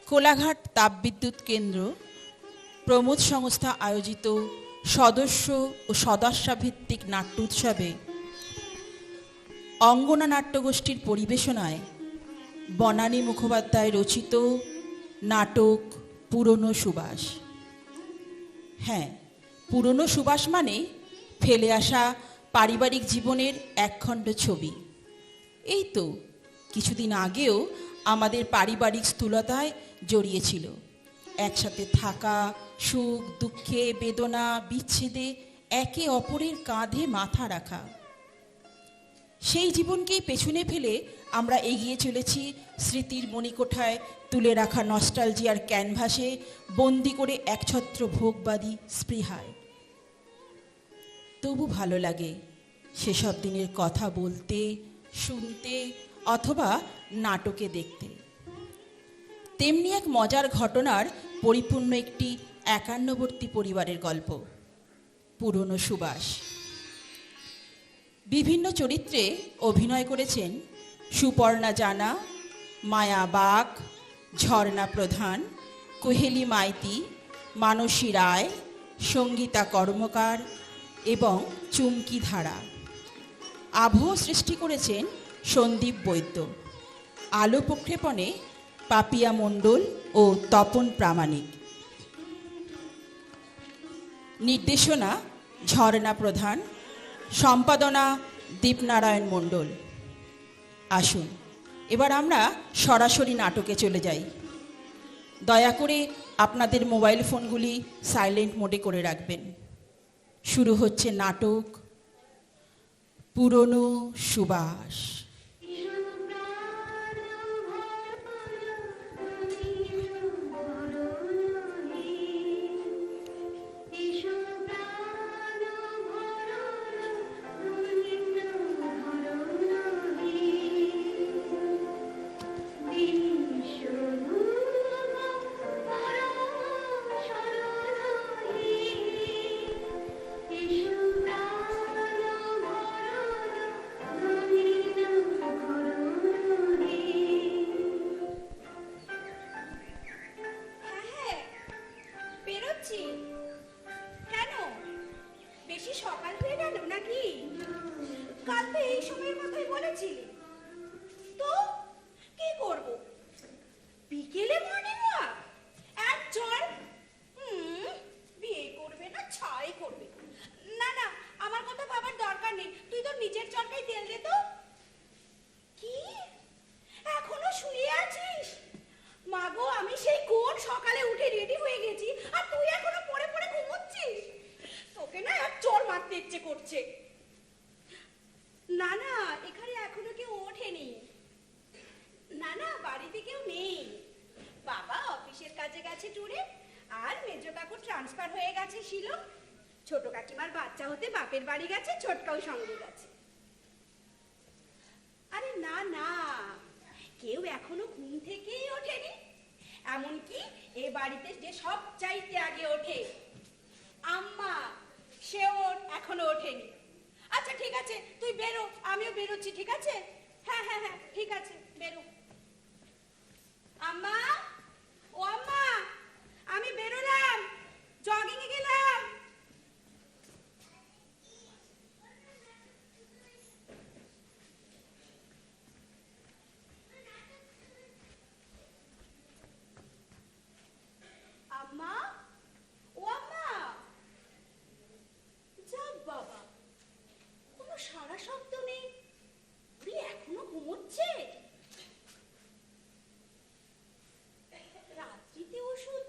কোলাঘাট তাপবিদ্যুৎ কেন্দ্র প্রমোদ সংস্থা আয়োজিত সদস্য ও সদস্যভিত্তিক নাট্য উৎসবে অঙ্গনা নাট্যগোষ্ঠীর পরিবেশনায় বনানী মুখোপাধ্যায় রচিত নাটক পুরনো সুবাস। হ্যাঁ, পুরনো সুবাস মানে ফেলে আসা পারিবারিক জীবনের একখণ্ড ছবি। এই তো কিছুদিন আগেও আমাদের পারিবারিক স্থূলতায় জড়িয়েছিল। একসাথে থাকা, সুখ দুঃখে, বেদনা বিচ্ছেদে একে অপরের কাঁধে মাথা রাখা। সেই জীবনকেই পেছনে ফেলে আমরা এগিয়ে চলেছি স্মৃতির মণিকোঠায় তুলে রাখা নস্টালজিয়ার ক্যানভাসে বন্দি করে একছত্র ভোগবাদী স্পৃহায়। তবু ভালো লাগে সেসব দিনের কথা বলতে, শুনতে অথবা নাটকে দেখতে। তেমনি এক মজার ঘটনার পরিপূর্ণ একটি একান্নবর্তী পরিবারের গল্প, পুরনো সুবাস। বিভিন্ন চরিত্রে অভিনয় করেছেন সুপর্ণা জানা, মায়া বাগ, ঝর্ণা প্রধান, কোহেলি মাইতি, মানসী রায়, সঙ্গীতা কর্মকার এবং চুমকি ধারা। আবহ সৃষ্টি করেছেন সন্দীপ বৈদ্য। আলো প্রক্ষেপণে পাপিয়া মণ্ডল ও তপন প্রামাণিক। নির্দেশনা ঝর্ণা প্রধান, সম্পাদনা দীপনারায়ণ মণ্ডল। আসুন এবার আমরা সরাসরি নাটকে চলে যাই। দয়া করে আপনাদের মোবাইল ফোনগুলি সাইলেন্ট মোডে করে রাখবেন। শুরু হচ্ছে নাটক পুরনো সুবাস। ছোট কাকিমার বাচ্চা হতে বাপের বাড়ি গেছে, ছোটকাও সঙ্গে গেছে। আরে না না, কেউ এখনো ঘুম থেকেই ওঠেনি। এমনকি এ বাড়িতে যে সব চাইতে আগে ওঠে আম্মা, সেও এখনো ওঠেনি। আচ্ছা ঠিক আছে, তুই বেরো, আমিও বেরোচ্ছি। ঠিক আছে? হ্যাঁ হ্যাঁ হ্যাঁ ঠিক আছে, বেরো। আম্মা, ও আম্মা, আমি বেরোলাম, জগিং এ গেলাম। আম্মা, ও আম্মা, যা বাবা, কোনো সারা শব্দ নেই। উনি এখনো ঘুমোচ্ছে? রাত্রিতে ওষুধ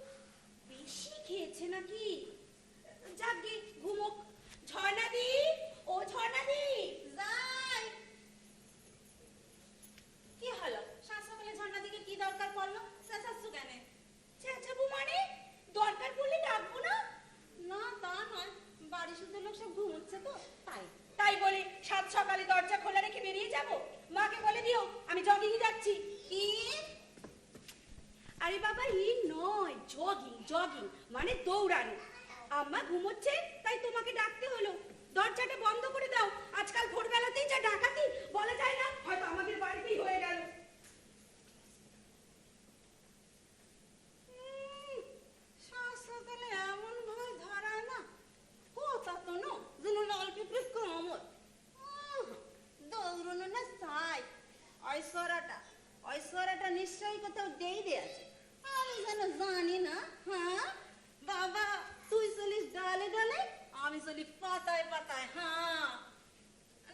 বেশি খেয়েছে নাকি? যাকে ঘুমোক। ঝর্ণাদি, ও ঝর্ণাদি, যাই। কি হলো? সাত সকালে ঝর্ণাদিকে কি দরকার পড়লো? চেঁচাচ্ছ কেন? চেঁচাবো মানে? দরকার পড়লে ডাকবো না? না তা নয়, বাড়ি শুদ্ধ লোক সব ঘুমোচ্ছে তো তাই। তাই বলে সাত সকালে দরজা খোলা রেখে বেরিয়ে যাব? মাকে বলে দিও আমি জগিং যাচ্ছি। কি? আরে বাবা, ই নয়, জগিং। জগিং মানে দৌড়ানো। আম্মা ঘুমোচ্ছে তাই তোমাকে ডাকতে হলো। দরজাটা বন্ধ করে দাও, আজকাল ভোরবেলাতেই যা ডাকাতি, বলা যায় না, হয়তো আমাদের বাড়িতেই হয়ে গেল। এখনো জানি না? হ্যাঁ বাবা, তুই চলিস ডালে ডালে, আমি চলি পাতায় পাতায়। হ্যাঁ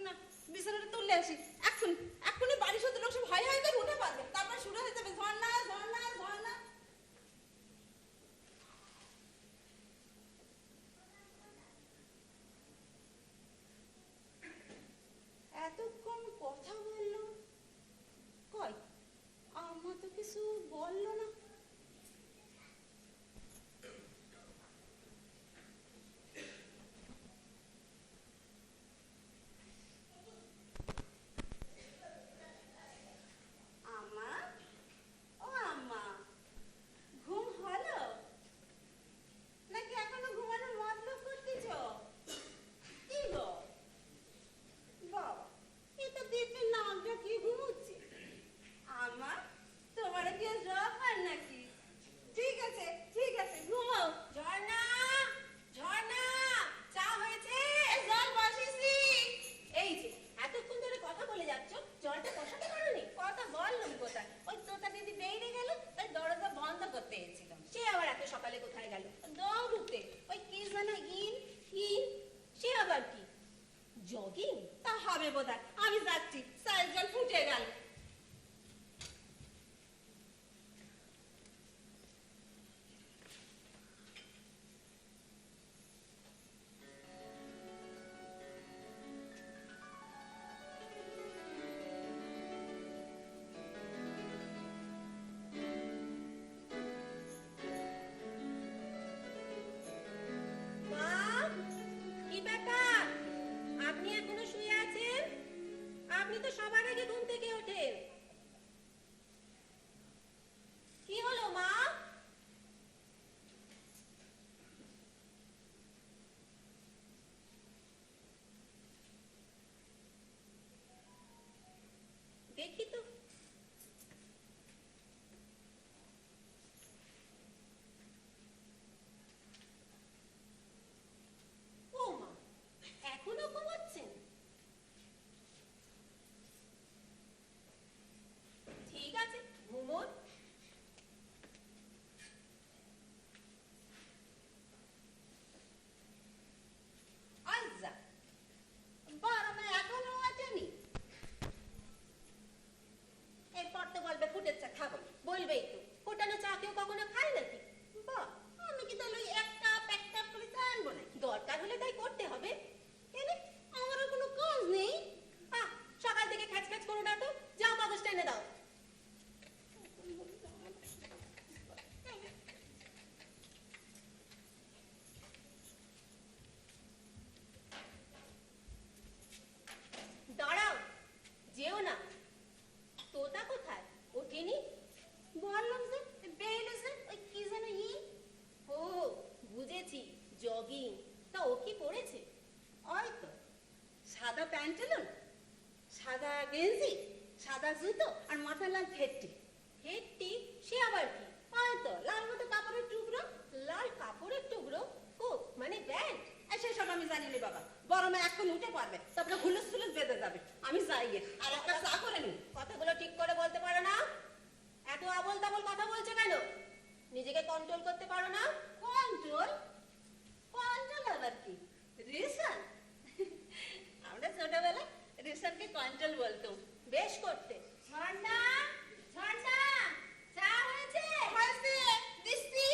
না, বিছানাটা তুললে আসি এখন। এখনই বাড়ি শুধু লোক সব হাই হাই করে উঠে পারবে, তারপর শুরু হয়ে যাবে ঝর্ণা ঝর্ণা ঝর্ণা। এতক্ষণ কথা বললো, কই আমার তো কিছু বললো না। আম্মা, ও আম্মা, ঘুম হলো নাকি এখনো ঘুমানোর মতলব করতেছ? কি গো বাবা, এটা দেখে নামটা কি ঘুমুচ্ছে। আম্মা, তোমার কি জ্বর হয় নাকি? ঠিক আছে ঠিক আছে, ঘুমাও। ঝর্ণা, ঝর্ণা, চা হয়েছে? জল বসিয়েছি। এই যে এতক্ষণ ধরে কথা বলে যাচ্ছ, জলটা বসাতে পারোনি? কথা বললাম কোথায়, ওই তোতা দিদি বেরিয়ে গেল, তাই দরজা বন্ধ করতে এসেছিলাম। সে আবার এত সকালে কোথায় গেল? দৌড়ুতে ওই কি যেন ইন ইন, সে আবার কি জগিং? তা হবে বোধহয়। আমি যাচ্ছি, চায়ের জল ফুটে গেল। মা, কি ব্যাপার? আপনি এখনো শুয়ে আছেন? আপনি তো সবার আগে ঘুম থেকে ওঠেন। কি হলো মা? দেখি তো। ও মা, এখনো ঘুমাচ্ছেন? ঠিক আছে, ঘুমোন। আচ্ছা, বাবা এখনো আছেনি? এরপর তো বলবে ফুটের চা খাবো, বলবেই তো। ফোটানো চা কেউ কখনো খায় নাকি? বাহ, আমি কি তাহলে ওই এক কাপ করে চা আনবো নাকি? দরকার হলে তাই করতে হবে। এনে আমার আর কোনো কাজ নেই। আহ, সকাল থেকে খ্যাচ খ্যাচ করো না তো, যাও কাগজটা এনে দাও। দাঁড়াও, যেও না। তোতা কোথায়? ওঠেনি? বললাম যে বেরিয়েছে, ওই কি যেন ই। ও বুঝেছি, জগিং। তা ও কি পড়েছে? ওই তো সাদা প্যান্টালুন, সাদা গেঞ্জি, সাদা জুতো আর মাথায় লাল ফেটটি। ফেটটি? সে আবার কি? ওই তো লাল মতো কাপড়ের টুকরো। লাল কাপড়ের টুকরো? ও মানে ব্যান্ড? সেসব আমি জানি না বাবা, বড় মা এখন উঠে পারবে, তারপরে হুলুস ফুলুস বেঁধে যাবে। আমি যাই গে, আর একটা চা করে নি। কথাগুলো ঠিক করে বলতে পারো না? এত আবল তাবল কথা বলছো কেন? নিজেকে কন্ট্রোল করতে পারো না? কন্ট্রোল? কন্ট্রোল আবার কি? রিসান? আমরা ছোটবেলায় রিসানকে কন্ট্রোল বলতো। বেশ করতে। ঝর্ণা, ঝর্ণা, চা হয়েছে? হয়েছে, দিচ্ছি।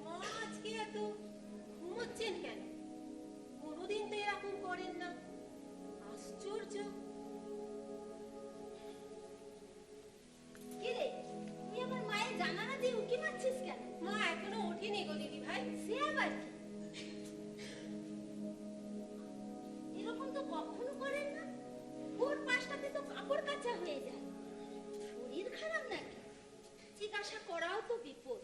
মা আজকে এত ঘুমোচ্ছেন কেন? কোনোদিন তো এরকম করেন না। আশ্চর্য। কি রে, তুই আমার মায়ের জানালা দিয়ে উঁকি মারছিস কেন? মা এখনো ওঠেনি গো দিদি ভাই। সে আবার কি? এরকম তো কখনো করেন না। ভোর 5টাতে তো কাপড় কাচা হয়ে যায়। শরীর খারাপ নাকি? জিজ্ঞাসা করাও তো বিপদ।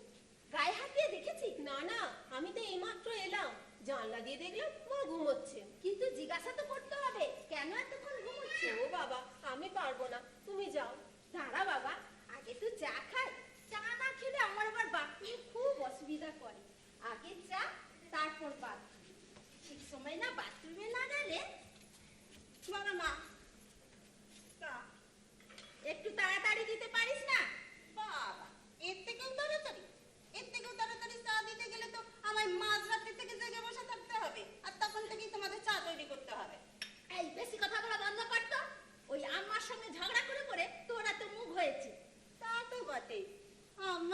গায়ে হাত দিয়ে দেখেছি? না না, আমি তো এইমাত্র এলাম, জানলা দিয়ে দেখলাম মা ঘুমোচ্ছে। কিন্তু জিজ্ঞাসা তো করতে হবে, কেন এতক্ষণ ঘুমোচ্ছে? ও বাবা, আমি পারবো না, তুমি যাও।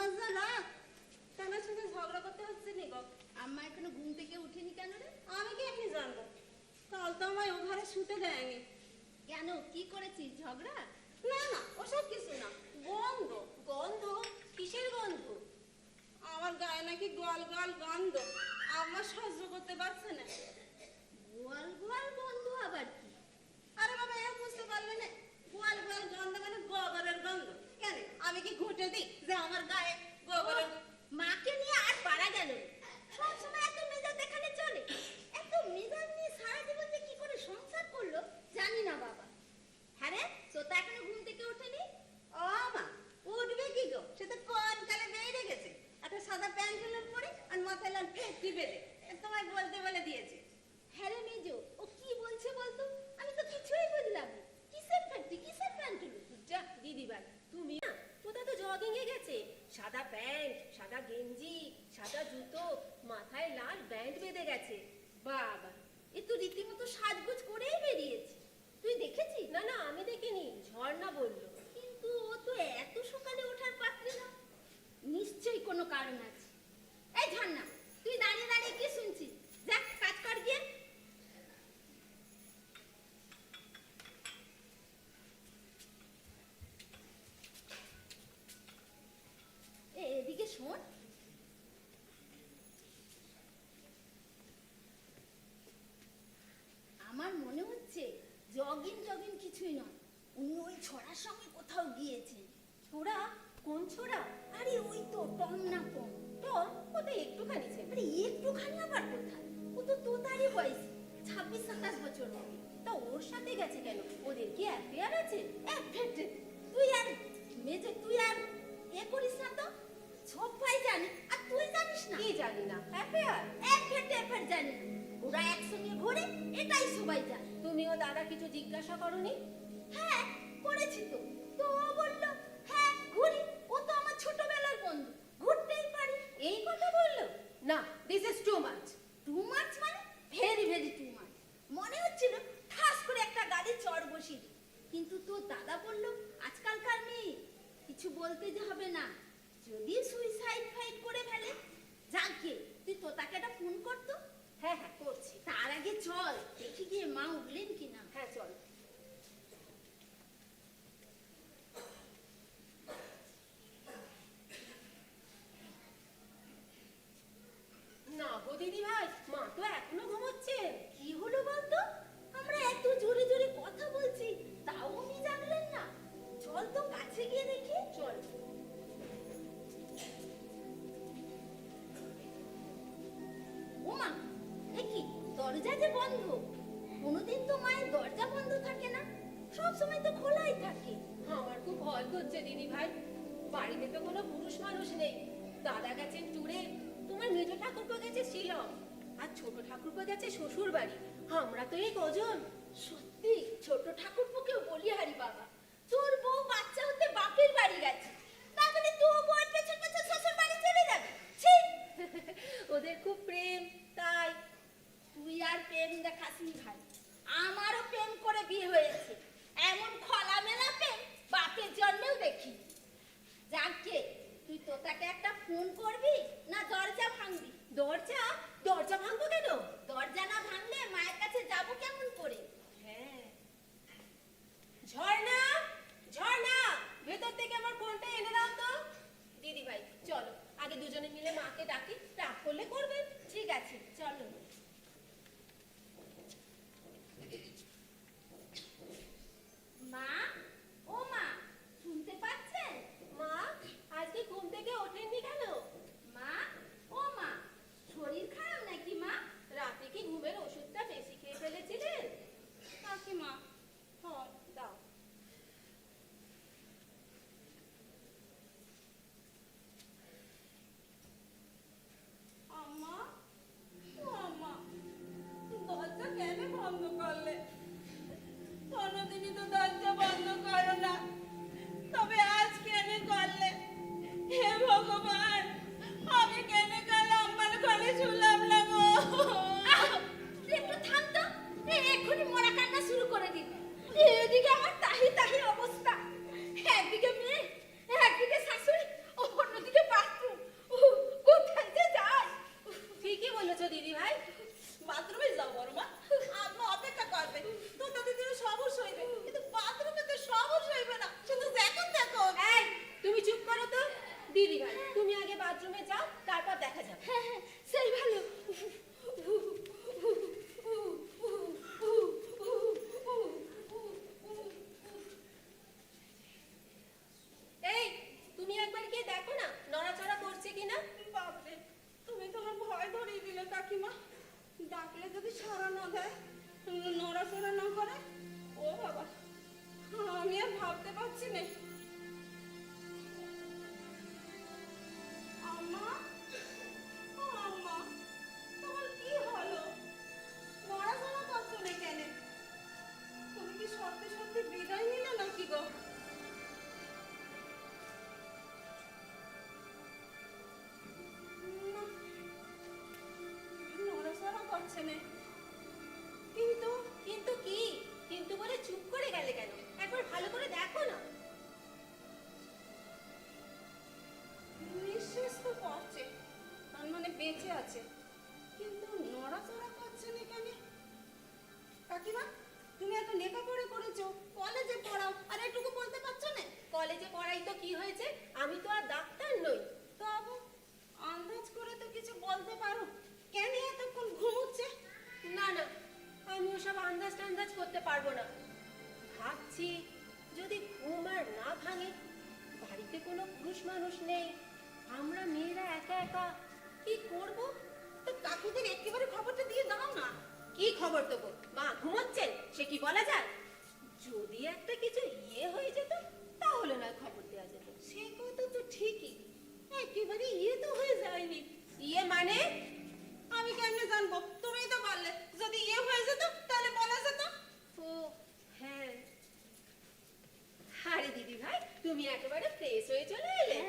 আমার যা রাগ, তোমার সাথে ঝগড়া করতে হচ্ছে নি গো। আম্মা এখনো ঘুম থেকে উঠেনি কেন রে? আমি কি এমনি জানবো? কাল তো আমায় ও ঘরে শুতে দেয়নি। কেন, কি করেছিস, ঝগড়া? না না, ওসব কিছু না। গন্ধ। গন্ধ? কিসের গন্ধ? আমার গায়ে নাকি গোয়াল গোয়াল গন্ধ। আমার সহ্য করতে পারছে না। গোয়াল গোয়াল গন্ধ আবার কি? আরে বাবা, এও বুঝতে পারবে না? গোয়াল গোয়াল গন্ধ মানে গোবরের গন্ধ। কেন, আমি কি ঘুঁটে দিই যে আমার গায়ে গোবরের? মাকে নিয়ে আর পারা গেল না। সব সময় এত মেজাজ দেখালে চলে? এত মেজাজ নিয়ে সারা জীবন যে কি করে সংসার করলো জানি না বাবা। হ্যাঁ রে, তোতা এখনো ঘুম থেকে ওঠেনি? ও মা, উঠবে কি গো? সে তো কোন কালে বেরিয়ে গেছে। একটা সাদা প্যান্ট পরে আর মাথায় লাল ফেটকি বেঁধে তোমায় বলতে বলে দিয়েছে। হ্যাঁ রে মেজো, ও কি বলছে বলতো? আমি তো কিছুই বুঝলাম না। কিসের ফ্যাক্টরি, কিসের প্যান্ট? যা দিদি ভাই, তুমি না, তোতা তো জগিং এ গেছে, সাদা প্যান্ট, সাদা গেঞ্জি, সাদা জুতো, মাথায় লাল ব্যান্ড বেঁধে গেছে। বাবা, এ তো রীতিমতো সাজগোজ করেই বেরিয়েছে। তুই দেখেছিস? না না, আমি দেখিনি, ঝর্ণা বললো। কিন্তু ও তো এত সকালে ওঠার পাত্রী না। নিশ্চয়ই কোনো কারণ আছে। এই ঝর্ণা, তুই দাঁড়িয়ে দাঁড়িয়ে কি শুনছিস? যা কাজ কর গিয়ে। এদিকে শোন। আমার মনে হচ্ছে জগিং জগিং কিছুই নয়, উনি ওই ছড়ার সঙ্গে কোথাও গিয়েছেন। ছোড়া? কোন ছোড়া? আরে ওই তো টম না পম। টম? ও তো একটুখানি ছেলে। আরে একটুখানি আবার কোথায়? ও তো তোতারই বয়স, 26-27 বছর হবে। তা ওর সাথে গেছে কেন? ওদের কি অ্যাফেয়ার আছে? তুই আর মেজে তুই আর এ করিস না তো। সবাই জানে আর তুই জানিস না? কি জানি না, অ্যাফেয়ার? এফের জানি না। ওরা একসঙ্গে ঘোরে, এটাই সবাই জানে। তুমিও দাদা কিছু জিজ্ঞাসা করনি? হ্যাঁ করেছি তো। তো ও বললো হ্যাঁ ঘুরি, ও তো আমার ছোটবেলার বন্ধু, ঘুরতেই পারি। এই কথা বললো? না, this is too much. Too much মানে? Very very too much. মনে হচ্ছিল ঠাস করে একটা গাড়ি চড় বসিয়ে দিই। কিন্তু তোর দাদা বলল আজকালকার মেয়ে কিছু বলতে যে হবে না, যদি সুইসাইড ফাইট করে ফেলে। যাকে তুই তোতাকে একটা ফোন করতো। হ্যাঁ হ্যাঁ, করছি। তার আগে চল দেখি গিয়ে মা উঠলেন কিনা। হ্যাঁ চল। না গো দিদি ভাই, মা তো এখনো ঘুমোচ্ছেন। কি হলো বলতো? আমরা এত জোরে জোরে কথা বলছি, তাও উনি জানলেন না। চল তো কাছে গিয়ে দেখি। চল। ওমা, এ কি দরজা যে বন্ধ? কোনোদিন তো মায়ের দরজা বন্ধ থাকে না, সব সময় তো খোলাই থাকে। আমার খুব ভয় করছে দিদি ভাই। বাড়িতে তো কোনো পুরুষ মানুষ নেই। দাদা গেছেন ট্যুরে, তোমার মেজো ঠাকুরপো গেছে শিলং, আর ছোট ঠাকুরপো গেছে শ্বশুর বাড়ি। আমরা তো এই কজন। সত্যি ছোট ঠাকুরপোকেও বলি হারি বাবা, তোর বউ বাচ্চা হতে বাপের বাড়ি গেছে, না বলে তুই বউয়ের পেছন পেছন শ্বশুর বাড়ি চলে যাবে? ছি! ওদের খুব প্রেম, তাই। তুই আর প্রেম দেখাসনি ভাই, আমারও প্রেম করে বিয়ে হয়েছে। এমন খোলামেলা প্রেম বাপের জন্মেও দেখি। যাকে তুই তোতাকে একটা ফোন করবি না দরজা ভাঙবি? দরজা? দরজা ভাঙবো কেন? দরজা না ভাঙলে মায়ের কাছে যাবো কেমন করে? হ্যাঁ। ঝর্ণা! ডাকলে যদি সাড়া না দেয়, নড়াচড়া না করে, ও বাবা, আমি আর ভাবতে পারছি না। আম্মা, ও আম্মা, তোমার কি হলো? নড়াচড়া করছো না কেন? তুমি কি সত্যি সত্যি বিদায় নিলে নাকি গো? না, নড়াচড়া করছে না। কিন্তু কিন্তু কি কিন্তু বলে চুপ করে গেলে কেন? একবার ভালো করে দেখো না। নিঃশ্বাস তো করছে, তার মানে বেঁচে আছে, কিন্তু নড়াচড়া করছে না কেন? কাকিমা, তুমি এত লেখাপড়া করেছো, কলেজে পড়াও, আর এটুকু বলতে পারছো না? কলেজে পড়াই তো কি হয়েছে? আমি তো আর ডাক্তার নই। তবু আন্দাজ করে তো কিছু বলতে পারো, কেন এতক্ষণ ঘুমোচ্ছে? না না, আমি ওসব আন্দাজ টান্দাজ করতে পারবো না। ভাবছি যদি ঘুম আর না ভাঙে, বাড়িতে কোনো পুরুষ মানুষ নেই, আমরা মেয়েরা একা একা কি করব? তো কাকুদের একেবারে খবরটা দিয়ে দাও না। কি খবর দেবো? মা ঘুমোচ্ছেন, সে কি বলা যায়? যদি একটা কিছু হয়ে যেত তাহলে নয় খবর দেওয়া যেত। সে কথা তো ঠিকই, একেবারে তো হয়ে যায়নি। মানে? আমি কেমনে জানবো? তুমিই তো বললে যদি হয়ে যেত তাহলে বলা যেত। ও হ্যাঁ। আরে দিদি ভাই, তুমি একেবারে ফ্রেশ হয়ে চলে এলে।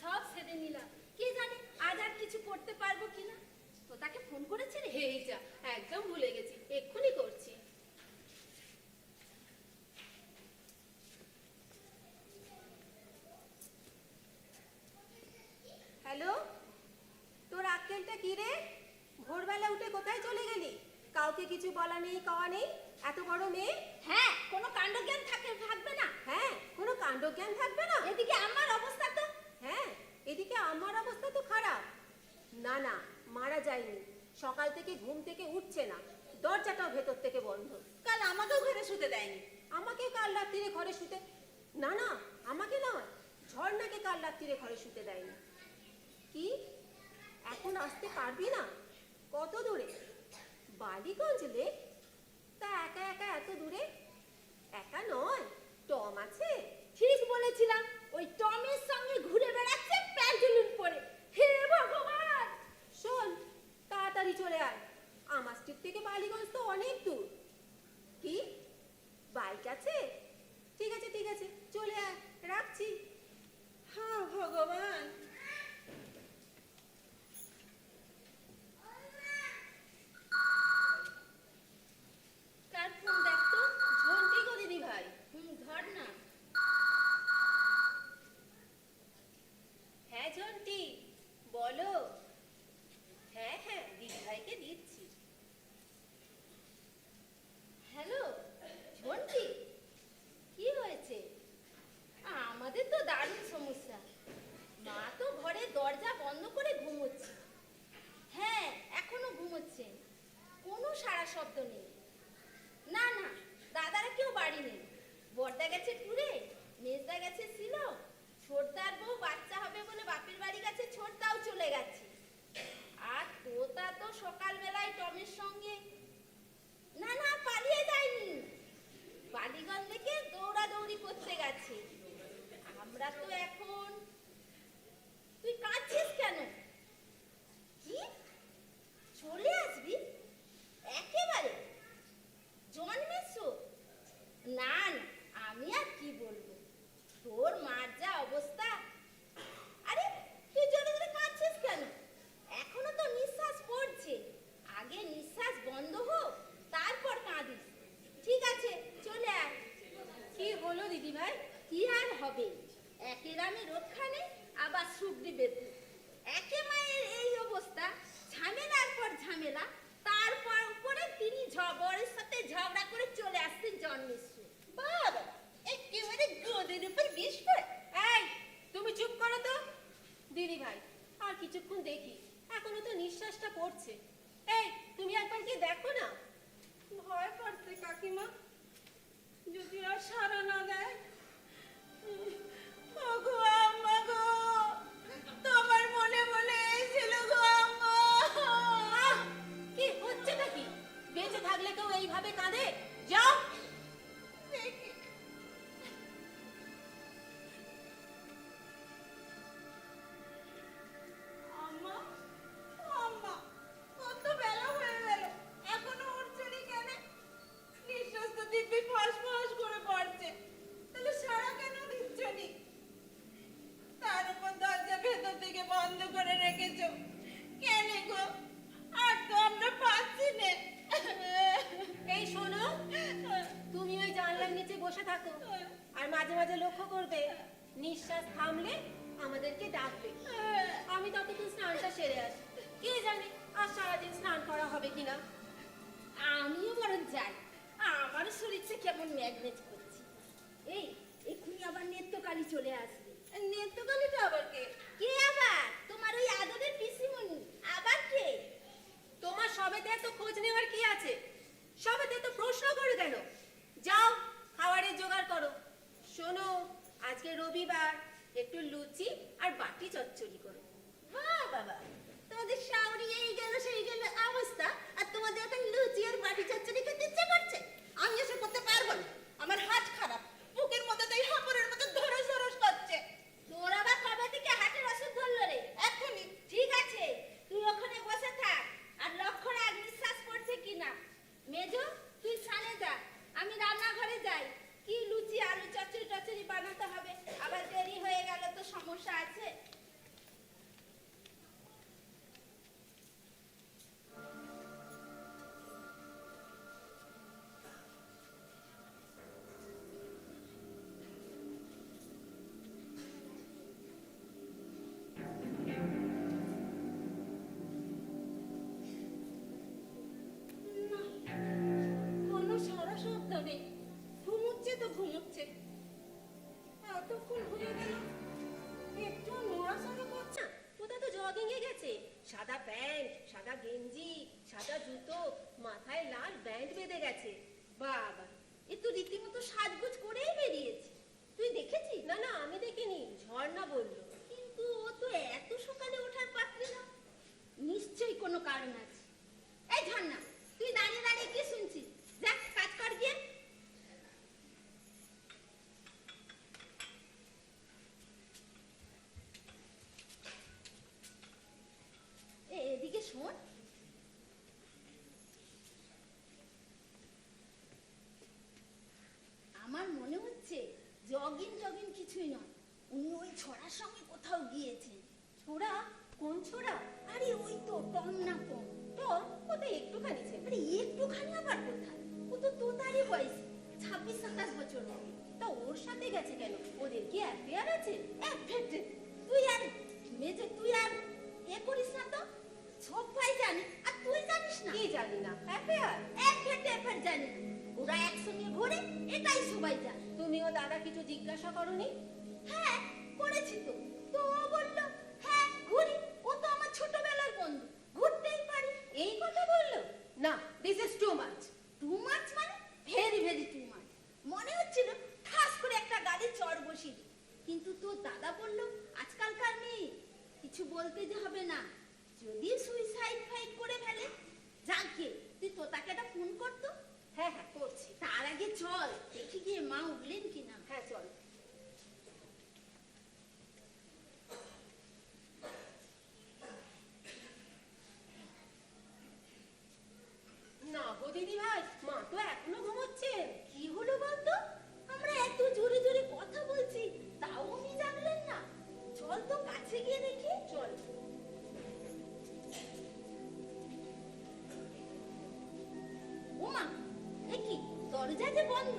সব সেরে নিলাম। কে জানে আজ আর কিছু করতে পারবো কিনা। তো তাকে ফোন করেছিলে? এই যা, একদম ভুলে গেছি, এক্ষুনি করছি। হ্যালো, তোর আক্কেলটা কি রে? ভোরবেলা উঠে কোথায় চলে গেলি? কাউকে কিছু বলা নেই, কওয়া নেই, এত বড় মেয়ে। হ্যাঁ, কোনো কাণ্ডজ্ঞান থাকবে না। হ্যাঁ, কোনো কাণ্ডজ্ঞান থাকবে না। এদিকে আমার অবস্থা তো। হ্যাঁ, এদিকে আমার অবস্থা তো খারাপ। না না, মারা যায়নি, সকাল থেকে ঘুম থেকে উঠছে না, দরজাটাও ভেতর থেকে বন্ধ। কাল আমাকেও ঘরে শুতে দেয়নি। আমাকে কাল রাত্রিরে ঘরে শুতে, না না, আমাকে নয়, ঝর্ণাকে কাল রাত্রিরে ঘরে শুতে দেয়নি। কি এখন আসতে পারবি না? কত দূরে? বালিগঞ্জ লেক? তা একা একা এত দূরে? একা নয়, টম আছে। ঠিক বলেছিলাম, ওই টমের সঙ্গে ঘুরে বেড়াচ্ছে প্যান্টুলুন পরে। হে ভগবান! শোন, তাড়াতাড়ি চলে আয়, আমার স্ট্রিট থেকে বালিগঞ্জ তো অনেক দূর। কি বাইক আছে? ঠিক আছে ঠিক আছে, চলে আয়, রাখছি। হ্যাঁ ভগবান। কার ফোন দেখতো? ঝন্টি গো দিদি ভাই। ধর না। হ্যাঁ ঝন্টি, বলো। হ্যাঁ হ্যাঁ, দিদি ভাইকে দিচ্ছি। হ্যালো ঝন্টি, কি হয়েছে? আমাদের তো দারুণ সমস্যা। মা তো ঘরে দরজা বন্ধ করে ঘুমোচ্ছে। হ্যাঁ, এখনো ঘুমোচ্ছেন, কোনো সাড়া শব্দ নেই। না না, দাদারা কেউ বাড়ি নেই। বড়দা গেছে ট্যুরে, মেজদা গেছে শিলং, ছোটদার বউ বাচ্চা হবে বলে বাপের বাড়ি গেছে, ছোটদাও চলে গেছে। আর তোতা তো সকালবেলায় টমের সঙ্গে, না না, পালিয়ে যায়নি, বালিগঞ্জ থেকে দৌড়াদৌড়ি করতে গেছে। আমরা তো এখন, তুই কাঁদছিস কেন? কি চলে আসবি একেবারে জন্মেছো? না না, আমি আর কি বলবো, তোর মার যা অবস্থা। আরে তুই জোরে জোরে কাঁদছিস কেন? এখনো তো নিঃশ্বাস পড়ছে, আগে নিঃশ্বাস বন্ধ হোক তারপর কাঁদিস। ঠিক আছে, চলে আয়। কি হলো দিদি ভাই? কি আর হবে, একে রামে রক্ষা নেই, আবার সুগ্রী বেঁধে। একে মায়ের এই অবস্থা, ঝামেলার পর ঝামেলা, তারপর উপরে তিনি বরের সাথে ঝগড়া করে চলে আসছেন জন্মেশ্বর। বাবা, একেবারে গোদের উপর বিষ পড়ে। এই, তুমি চুপ করো তো। দিদি ভাই, আর কিছুক্ষণ দেখি, এখনো তো নিঃশ্বাসটা পড়ছে। এই, তুমি একবার গিয়ে দেখো না। ভয় করছে কাকিমা, যদি আর সাড়া না দেয়। ওগো আম্মা গো, তোমার মনে মনে এসেছিল গো আম্মা। কি হচ্ছেটা কি? নিঃশ্বাস থামলে আমাদেরকে ডাকবে। আমি ততক্ষণ স্নানটা সেরে আসি। কে জানে আর সারাদিন স্নান করা হবে কিনা। আমিও বরং যাই, আমারও শরীরটা কেমন ম্যাগনেট করছে। এই এক্ষুনি আবার নেত্যকালী চলে আসবে। নেত্যকালীটা আবার কে? কে আবার? তোমার ওই আদরের পিসিমণি। আবার কে? তোমার সবেতে এত খোঁজ নেওয়ার কি আছে? সবেতে তো প্রশ্ন করে কেন? যাও খাবারের জোগাড় করো। শোনো, আজকে রবিবার, একটু লুচি আর বাটি চচ্চড়ি করো। বাহ বাবা, তোমাদের শাওরি এই গেল সেই গেল অবস্থা, আর তোমাদের এখন লুচি আর বাটি চচ্চড়ি খেতে ইচ্ছে করছে? আমি এসব করতে পারবো না, আমার হাত খারাপ, বুকের মধ্যে তাই হাঁপুরের মতো ধরস ধরস করছে। তোর আবার কবে থেকে হাটের ওষুধ ধরলো রে? এখনই। ঠিক আছে, তুই ওখানে বসে থাক আর লক্ষ্য রাখ নিঃশ্বাস পড়ছে কিনা। মেজো, তুই ছানে যা, আমি রান্নাঘরে যাই। কি লুচি আলু চচ্চড়ি টচ্চড়ি বানাতে হবে, আবার দেরি হয়ে গেল তো সমস্যা আছে। কোনো সারা শব্দ নেই। ঘুমুচ্ছে তো ঘুমুচ্ছে। এতক্ষণ হয়ে গেল, একটু নড়াচড়া করছে না। কোথায় তো জগিং এ গেছে। সাদা প্যান্ট, সাদা গেঞ্জি, সাদা জুতো, মাথায় লাল ব্যান্ড বেঁধে গেছে। বাবা, এ তো রীতিমতো সাজগোজ করেই বেরিয়েছে। তুই দেখেছিস? না না, আমি দেখিনি, ঝর্ণা বললো। কিন্তু ও তো এত সকালে ওঠার পাত্রী না, নিশ্চয়ই কোনো কারণ আছে। এই ঝর্ণা, তুই দাঁড়িয়ে দাঁড়িয়ে কি শুনছিস? যা কাজ কর গিয়ে। এদিকে শোন, আমার মনে হচ্ছে জগিং জগিং কিছুই নয়, উনি ওই ছড়ার সঙ্গে কোথাও গিয়েছেন। ছোড়া? কোন ছোড়া? আরে ওই তো টম না টম। টম কোথায় একটুখানি ছেলে। আরে একটুখানি আবার কোথায়, ও তো তোতারই বয়সী, 26-27 বছর হবে। তা ওর সাথে গেছে কেন? ওদের কি অ্যাফেয়ার আছে? তুই আর মেজে তুই আর করিস না তো, সবাই জানে আর তুই জানিস না। কি জানি না, অ্যাফেয়ার? এফের জানি না, ওরা একসঙ্গে ঘোরে, এটাই সবাই জানে। তুমিও দাদা কিছু জিজ্ঞাসা করনি? হ্যাঁ করেছি তো, তো ও বললো হ্যাঁ ঘুরি, ও তো আমার ছোটবেলার বন্ধু, ঘুরতেই পারি। এই কথা বললো? না, this is too much. Too much মানে? Very too much. মনে হচ্ছিল ঠাস করে একটা গাড়ি চড় বসিয়ে দিই। কিন্তু তোর দাদা বললো আজকালকার মেয়ে কিছু বলতে যে হবে না, যদি সুইসাইড ফাইট করে ফেলে। যাকে তুই তোতাকে একটা ফোন করতো। হ্যাঁ হ্যাঁ করছি। তার আগে চল দেখি গিয়ে মা উঠলেন কিনা। হ্যাঁ চল। না গো দিদি ভাই, মা তো এখনো ঘুমোচ্ছেন। কি হলো বলতো? আমরা এত জোরে জোরে কথা বলছি, তাও উনি জানলেন না। চল তো কাছে গিয়ে দেখি। চল। ওমা, এ কি দরজা যে বন্ধ?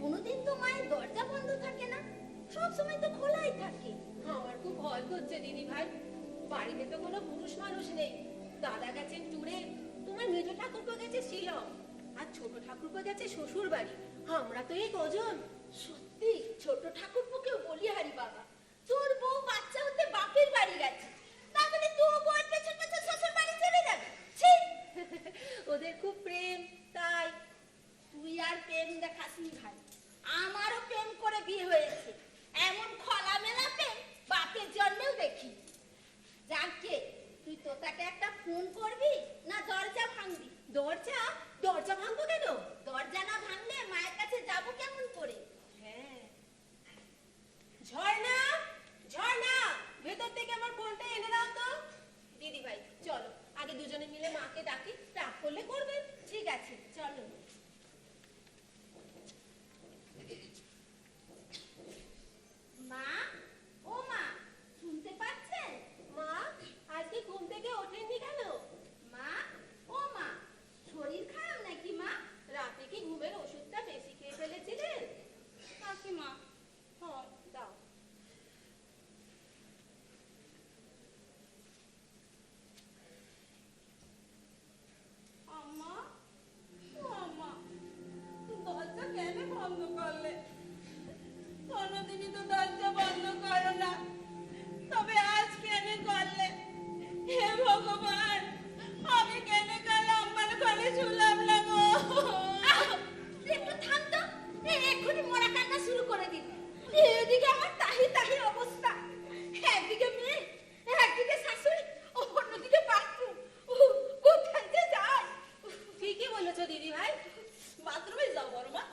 কোনোদিন তো মায়ের দরজা বন্ধ থাকে না, সব সময় তো খোলাই থাকে। আমার খুব ভয় করছে দিদি ভাই। বাড়িতে তো কোনো পুরুষ মানুষ নেই। দাদা গেছেন ট্যুরে, তোমার মেজ ঠাকুরপো গেছে শিলং, আর ছোট ঠাকুরপো গেছে শ্বশুর বাড়ি। আমরা তো এই কজন। সত্যি ছোট ঠাকুরপোকেও বলি হারি বাবা, তোর বউ বাচ্চা হতে বাপের বাড়ি গেছে, তাহলে তুই বউয়ের পেছন পেছন শ্বশুর বাড়ি চলে যাবে? ছি! ওদের খুব প্রেম, তাই। তুই আর প্রেম দেখাসনি ভাই, আমারও প্রেম করে বিয়ে হয়েছে। এমন খোলামেলা প্রেম বাপের জন্মেও দেখি। যাকে তুই তোতাকে একটা ফোন করবি না দরজা ভাঙবি? দরজা? দরজা ভাঙবো কেন? দরজা না ভাঙলে মায়ের কাছে যাবো কেমন করে? হ্যাঁ। তুমি তো দরজা বন্ধ করো না, তবে আজ কেনে করলে? হে ভগবান, আমি কেনে কাল আমার ঘরে শুলাম না গো। একটু থাম তো, এক্ষুনি মরা কান্না শুরু করে দিন। এদিকে আমার তাহি তাহি অবস্থা, একদিকে মেয়ে, একদিকে শাশুড়ি, অন্যদিকে বাথরুম। কোথায় যে যায়? ঠিকই বলেছো দিদি ভাই। বাথরুমে যাও বড় মা,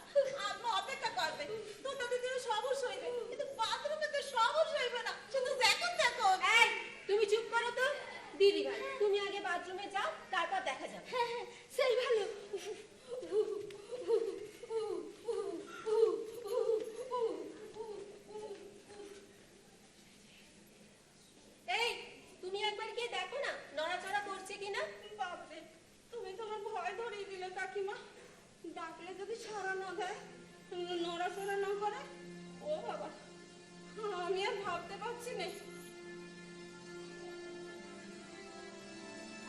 আম্মা অপেক্ষা করবে। তো তাদের জন্য সবুজ হইবে, কিন্তু বাথরুমে তো সবুজ হইবে না, শুধু দেখুন দেখুন। এই, তুমি চুপ করো তো। দিদি ভাই, তুমি আগে বাথরুমে যাও, তারপর দেখা যাবে। হ্যাঁ হ্যাঁ, সেই ভালো। এই, তুমি একবার গিয়ে দেখো না নড়াচড়া করছে কিনা। বাপরে, তুমি তো আমার ভয় ধরিয়ে দিলে কাকিমা। ডাকলে যদি সাড়া না দেয়, নড়াচড়া না করে, ও বাবা, আমি আর ভাবতে পারছি না।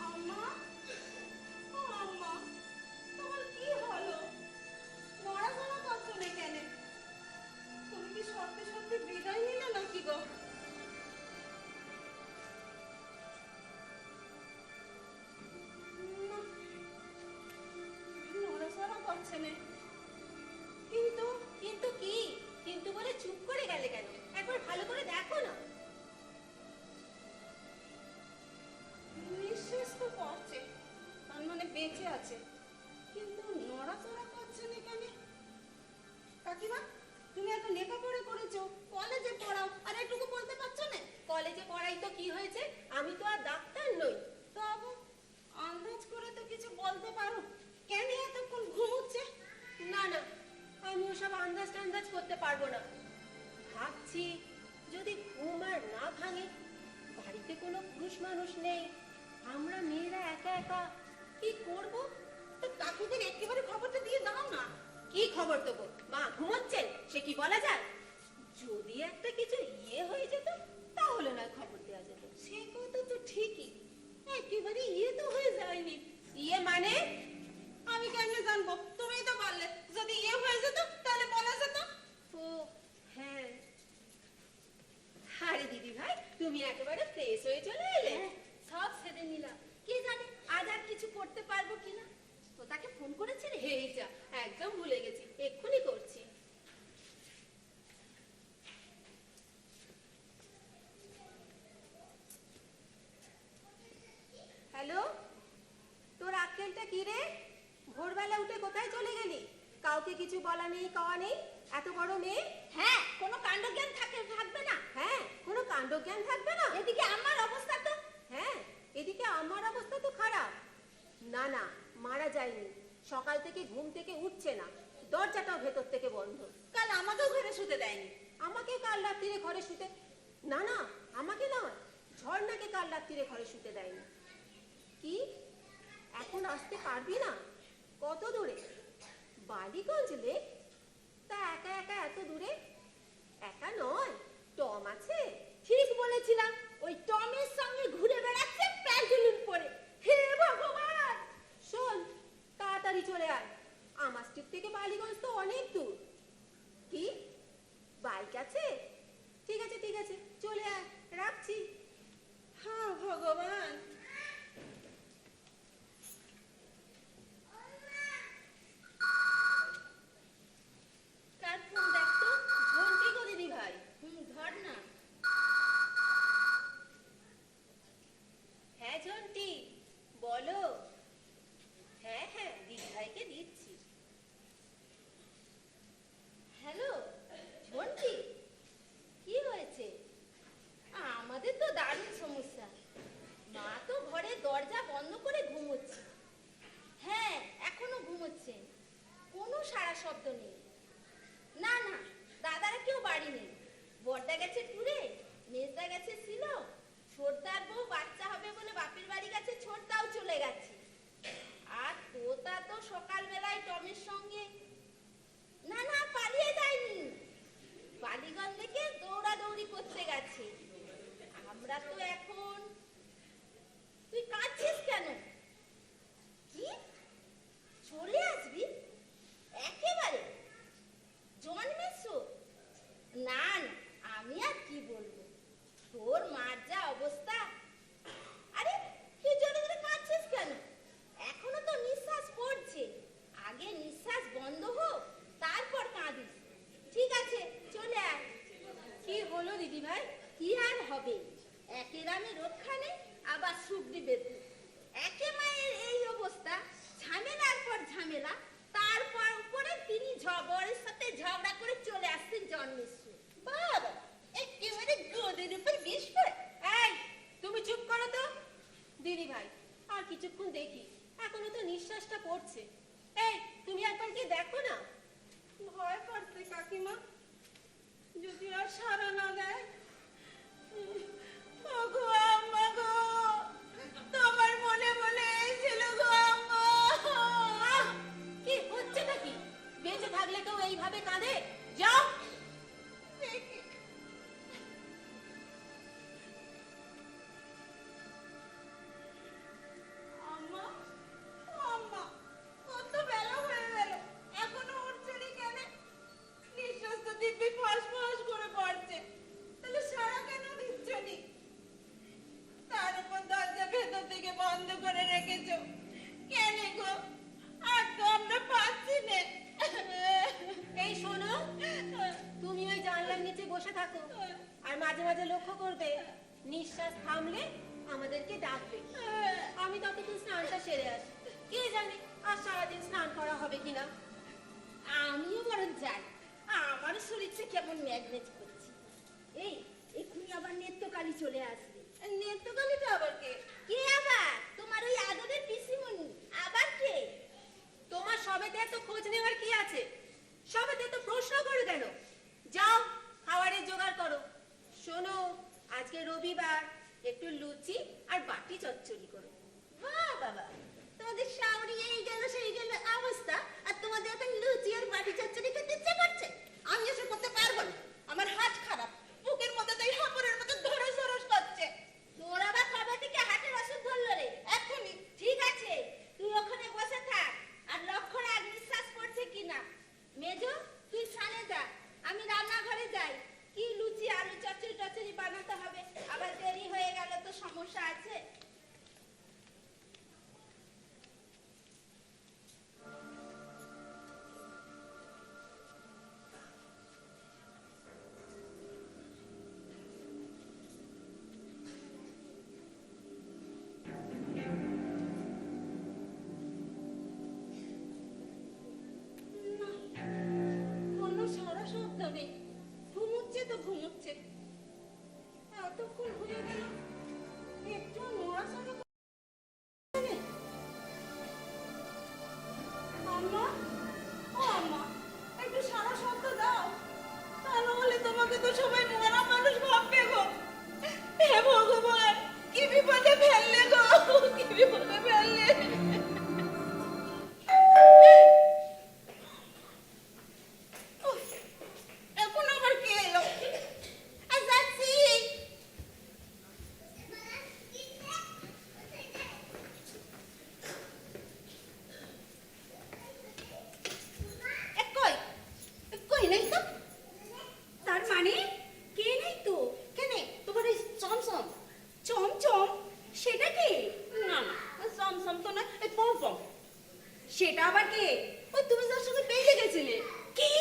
আম্মা, ও আম্মা, তোমার কি হলো? নড়াচড়া করছো না কেন? তুমি কি সত্যি সত্যি বিদায় নিলে নাকি গো? না, নড়াচড়া করছে না। কিন্তু কিন্তু কি? কিন্তু বলে চুপ করে গেলে কেন? একবার ভালো করে দেখো না। নিঃশ্বাস তো করছে, তার মানে বেঁচে আছে, কিন্তু নড়াচড়া করছে না কেন? কাকিমা, তুমি এত লেখাপড়া করেছো, কলেজে পড়াও, আর এটুকু বলতে পারছো না? কলেজে পড়াই তো কি হয়েছে? আমি তো আর ডাক্তার নই। তবু আন্দাজ করে তো কিছু বলতে পারো, কেন এতক্ষণ ঘুমোচ্ছে? না না, আমি ওসব আন্দাজ টান্দাজ করতে পারবো না। ভাবছি যদি ঘুম আর না ভাঙে, বাড়িতে কোনো পুরুষ মানুষ নেই, আমরা মেয়েরা একা একা কি করব? তো কাকুদের একেবারে খবরটা দিয়ে দাও না। কি খবর দেবো? মা ঘুমোচ্ছেন, সে কি বলা যায়? যদি একটা কিছু হয়ে যেত, তাহলে নয় খবর দেওয়া যেত। সে কথা তো ঠিকই, একেবারে তো হয়ে যায়নি। মানে? আমি কেমনে জানবো? তুমিই তো বললে যদি হয়ে যেত তাহলে বলা যেত। ও হ্যাঁ। আরে দিদি ভাই, তুমি একেবারে ফ্রেশ হয়ে চলে এলে। হ্যাঁ, সব সেরে নিলাম। কে জানে আজ আর কিছু করতে পারবো কিনা। তো তাকে ফোন করেছিলে? এই যা, একদম ভুলে গেছি, এক্ষুনি করছি। হ্যালো, তোর আক্কেলটা কি রে? ভোরবেলা উঠে কোথায় চলে গেলি? কাউকে কিছু বলা নেই, কওয়া নেই, এত বড় মেয়ে। হ্যাঁ, কোনো কাণ্ডজ্ঞান থাকবে না। হ্যাঁ, কোনো কাণ্ডজ্ঞান থাকবে না। এদিকে আমার অবস্থা তো। হ্যাঁ, এদিকে আমার অবস্থা তো খারাপ। না না, মারা যায়নি, সকাল থেকে ঘুম থেকে উঠছে না, দরজাটাও ভেতর থেকে বন্ধ। কাল আমাকেও ঘরে শুতে দেয়নি। আমাকে কাল রাত্রিরে ঘরে শুতে, না না, আমাকে নয়, ঝর্ণাকে কাল রাত্রিরে ঘরে শুতে দেয়নি। কি এখন আসতে পারবি না? কত দূরে? বালিগঞ্জ লেক? তা একা একা এত দূরে? একা নয়, টম আছে। ঠিক বলেছিলাম, ওই টমের সঙ্গে ঘুরে বেড়াচ্ছে প্যান্টুলুন পরে। হে ভগবান! শোন, তাড়াতাড়ি চলে আয়, আমার স্ট্রিট থেকে বালিগঞ্জ তো অনেক দূর। কি বাইক আছে? ঠিক আছে ঠিক আছে, চলে আয়, রাখছি। হ্যাঁ ভগবান। কার ফোন দেখতো? ঝন্টি গো দিদি ভাই। ধর না। হ্যাঁ ঝন্টি, বলো। হ্যাঁ হ্যাঁ, দিদি ভাইকে দিচ্ছি। হ্যালো ঝন্টি, কি হয়েছে? আমাদের তো দারুণ সমস্যা। মা তো ঘরে দরজা বন্ধ করে ঘুমোচ্ছে। হ্যাঁ, এখনো ঘুমোচ্ছে, কোনো সাড়া শব্দ নেই। না না, দাদারা কেউ বাড়ি নেই। বড়দা গেছে টুরে, মেজদা গেছে শিলং, ছোটদার বউ বাচ্চা হবে বলে বাপের বাড়ি গেছে, ছোটদাও চলে গেছে। আর তোতা তো সকালবেলায় টমের সঙ্গে, না না, পালিয়ে যায়নি, বালিগঞ্জ থেকে দৌড়াদৌড়ি করতে গেছে। আমরা তো এখন, তুই কাঁদছিস কেন? কি চলে আসবি একেবারে জন্মেছ? না না, হলো দিদি ভাই? কি আর হবে, একে রামে রক্ষা নেই, আবার সুগ্রী বেঁধে। একে মায়ের এই অবস্থা, ঝামেলার পর ঝামেলা, তারপর উপরে তিনি ঝগড়ের সাথে ঝগড়া করে চলে আসছেন জন্মেশ্বর। বাবা, একেবারে গোদের উপর বিষ করে। এই, তুমি চুপ করো তো। দিদি ভাই, আর কিছুক্ষণ দেখি, এখনো তো নিঃশ্বাসটা পড়ছে। এই, তুমি একবার কি দেখো না। ভয় করছে কাকিমা, যদি আর সারা না দেয়। ওগো আম্মা গো, তোমার মনে মনে এসেছিল গো আম্মা। আহ, কি হচ্ছেটা কি? বেঁচে থাকলে কেউ এইভাবে কাঁদে? যাও। আম্মা, ও আম্মা, কত বেলা হয়ে গেল, এখনো উঠছনি কেন? নিঃশ্বাস তো দিব্যি ফস ফস করে পড়ছে, তাহলে সারা কেন দিচ্ছনি? তার উপর দরজা ভেতর থেকে বন্ধ করে রেখেছো কেন গো? আর তো আমরা পাচ্ছি না। এই শোনো, তুমি ওই জানলার নিচে বসে থাকো, আর মাঝে মাঝে লক্ষ্য করবে, নিঃশ্বাস থামলে আমাদেরকে ডাকবে। আমি ততক্ষণ স্নানটা সেরে আসি। কে জানে আর সারাদিন স্নান করা হবে কিনা। আমিও বরং যাই, আমার শরীরটা কেমন ম্যাগনেট করছে। এই, এক্ষুনি আবার নেত্রকালী চলে আসবে। নেত্রকালীটা আবার কে? কে আবার? তোমার ওই আদরের পিসিমণি। আবার কে? তোমার সবেতে এত খোঁজ নেওয়ার কি আছে? সবেতে তো প্রশ্ন করো কেন? যাও, খাবারের জোগাড় করো। শোনো, আজকে রবিবার, একটু লুচি আর বাটি চচ্চড়ি করো। বাহ বাবা, তোমাদের শাওরি এই গেল সেই গেল অবস্থা, আর তোমাদের এখন লুচি আর বাটি চচ্চড়ি খেতে ইচ্ছে করছে? আমি এসব করতে পারবো না, আমার হাত খারাপ, বুকের মধ্যে তাই হাঁপুরের মতো ধরস ধরস করছে। তোর আবার কবে থেকে হাটের ওষুধ ধরলো রে? এখনই। ঠিক আছে, তুই ওখানে বসে থাক আর লক্ষ্য রাখ নিঃশ্বাস পড়ছে কিনা। মেজো, তুই স্নানে যা, আমি রান্নাঘরে যাই। কি লুচি আলু চচ্চড়ি টচ্চড়ি বানাতে হবে, আবার দেরি হয়ে গেল তো সমস্যা আছে। কোনো সারা শব্দ নেই, ঘুমুচ্ছে তো ঘুমুচ্ছে। এতক্ষণ হয়ে গেল, একটু নড়াচড়া করছে না। আম্মা, ও আম্মা, একটু সারা শব্দ দাও, তা নাহলে তোমাকে তো সবাই মরা মানুষ ভাববে গো। হে ভগবান, কি বিপদে ফেললে গো, কি বিপদে ফেললে। উফ, এখন আবার কে এলো? যাচ্ছি। কই কই নেই তো। তার মানে কে নেই তো? কেন, তোমার এই চমচম চমচম সেটা কি? না না, চমচম তো না, এই পম। সেটা আবার কে? ওই তুমি যার সঙ্গে পেয়ে গেছিলে। কি?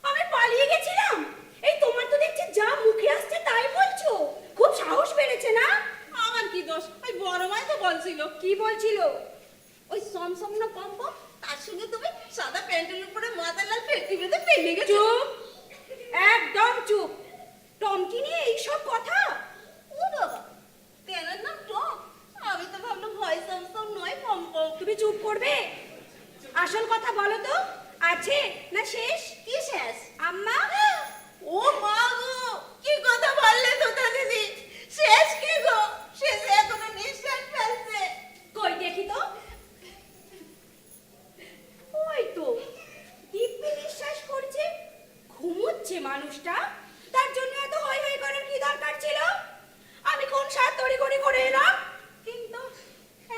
আমি পালিয়ে গেছিলাম? এই তোমার তো দেখছি যা মুখে আসছে তাই বলছো, খুব সাহস বেড়েছে না? আমার কি দোষ, ওই বড় মাই তো বলছিল। কি বলছিল? ওই সমসম না পম, তার সঙ্গে তুমি সাদা প্যান্টের উপরে মাথার লাল ফেটকি বেঁধে পেয়ে গেছো। চুপ, একদম চুপ। টমকি নিয়ে এইসব কথা? ও বাবা, তেনার নাম টম? আমি তো ভাবলাম ভয় সমসম নয় পম। তুমি চুপ করবে? আসল কথা বলো তো, আছে না শেষ? কি শেষ? আম্মা, ও মা গো, কি কথা বললে তোতা দিদি? শেষ কি গো? শেষে এখনো নিঃশ্বাস ফেলছে। কই দেখি তো। ওই তো, দিব্যি নিঃশ্বাস করছে। ঘুমোচ্ছে মানুষটা, তার জন্য এত হই হই করার কি দরকার ছিল? আমি কোন সাত তড়ি করে এলাম, কিন্তু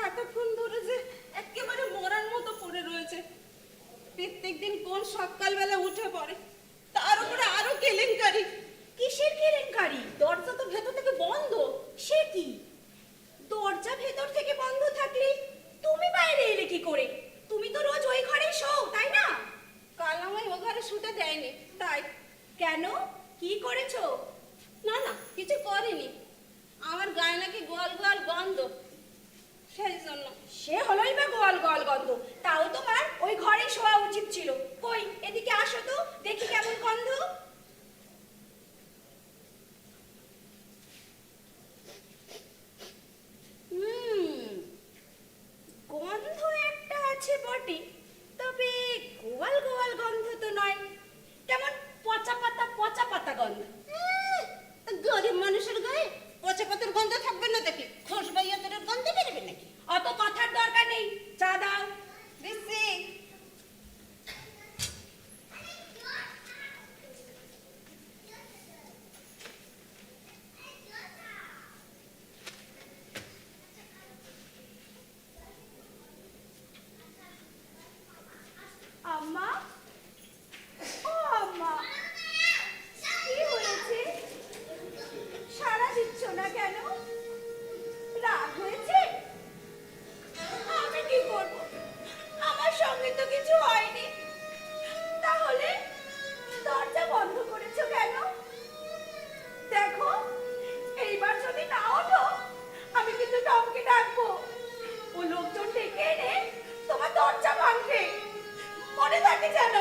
এতক্ষণ ধরে যে একেবারে মরার মতো পড়ে রয়েছে। প্রত্যেকদিন কোন সকালবেলা উঠে পড়ে, তার উপরে আরো কেলেঙ্কারি। কিসের কেলেঙ্কারি? দরজা তো ভেতর থেকে বন্ধ। সে কি? দরজা ভেতর থেকে বন্ধ থাকলে তুমি বাইরে এলে কি করে? তুমি তো রোজ ওই ঘরেই শোও, তাই না? কাল আমায় ও ঘরে শুতে দেয়নি, তাই। কেন, কি করেছো? কিছু করিনি, আমার গায়ে নাকি গোয়াল গোয়াল গন্ধ, সেই জন্য। সে হলোই বা গোয়াল গোয়াল গন্ধ, তাও তোমার ওই ঘরেই শোয়া উচিত ছিল। কই এদিকে আসো তো, দেখি কেমন গন্ধ। গন্ধ একটা আছে বটে, তবে গোয়াল গোয়াল গন্ধ তো নয়, কেমন পচা পাতা গন্ধ। গরিব মানুষের গায়ে পচা পাতার গন্ধ থাকবে না দেখি, খোসবাইয়া তোর গন্ধ বেরোবে নাকি? অত কথার দরকার নেই, চা দাও। দিচ্ছি। আম্মা, ও আম্মা, কি হয়েছে? সাড়া দিচ্ছ না কেন? রাগ হয়েছে? আমি কি করব? আমার সঙ্গে তো কিছু হয়নি। তাহলে দরজা বন্ধ করেছো কেন? দেখো, এইবার যদি না ওঠো, আমি কিন্তু টমকে ডাকবো। ও লোকজন ডেকে এনে তোমার দরজা ভাঙবে, মনে থাকে যেন।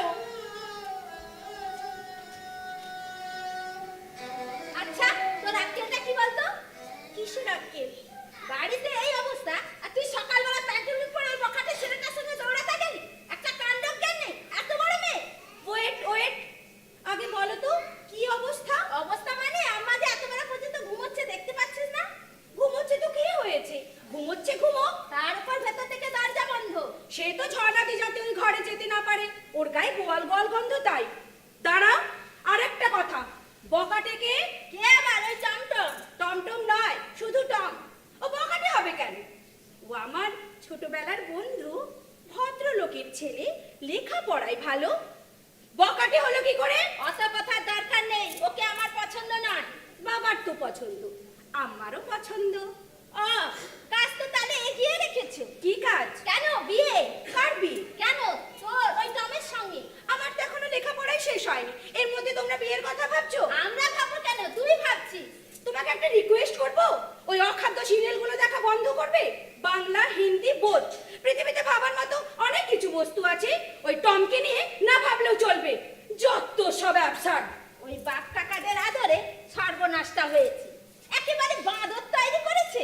আচ্ছা, তোর আক্কেলটা কি বলতো? কিসের আক্কেল? বাড়িতে এই অবস্থা, আর তুই সকালবেলা প্যান্টুলি পরে ওই বখাটে ছেলেটার সঙ্গে দৌড়াতে গেলি? একটা কাণ্ড জ্ঞান নেই, এত বড় মেয়ে। ওয়েট, আগে বলো তো কি অবস্থা? অবস্থা মানে আম্মা যে এত বেলা পর্যন্ত ঘুমোচ্ছে, দেখতে পাচ্ছিস না? ঘুমোচ্ছে তো কি হয়েছে? ঘুমোচ্ছে ঘুমো, তার উপর ভেতর থেকে দরজা বন্ধ। সে তো ঝড়াতে যাতে ওই ঘরে যেতে না পারে, ওর গায়ে গোয়াল গোয়াল গন্ধ তাই। দাঁড়া, আর একটা কথা, বকাটেকে কে আবার? ওই টমটম? টমটম নয়, শুধু টম। ও বকাটে হবে কেন? ও আমার ছোটবেলার বন্ধু, ভদ্রলোকের ছেলে, লেখাপড়ায় ভালো। বকাটে হলো কি করে? অত কথার দরকার নেই, ওকে আমার পছন্দ নয়। বাবার তো পছন্দ, আমারও পছন্দ। কাজ তো তাহলে এগিয়ে রেখেছো। কি কাজ? কেন বিয়ে? কার বিয়ে? কেন তোর ওই টমের সঙ্গে? আমার তো এখনো লেখাপড়াই শেষ হয়নি, এর মধ্যে তোমরা বিয়ের কথা ভাবছো? আমরা ভাববো কেন, তুই ভাবছিস। তোমাকে একটা রিকোয়েস্ট করব, ওই অখাদ্য সিরিয়ালগুলো দেখা বন্ধ করবে। বাংলা, হিন্দি, বোধ, পৃথিবীতে ভাবার মতো অনেক কিছু বস্তু আছে, ওই টমকে নিয়ে না ভাবলেও চলবে। যত সব অ্যাবসার্ড। ওই বাপ টাকাদের আদরে সর্বনাশটা হয়েছে, একেবারে বাঁদর তৈরি করেছে।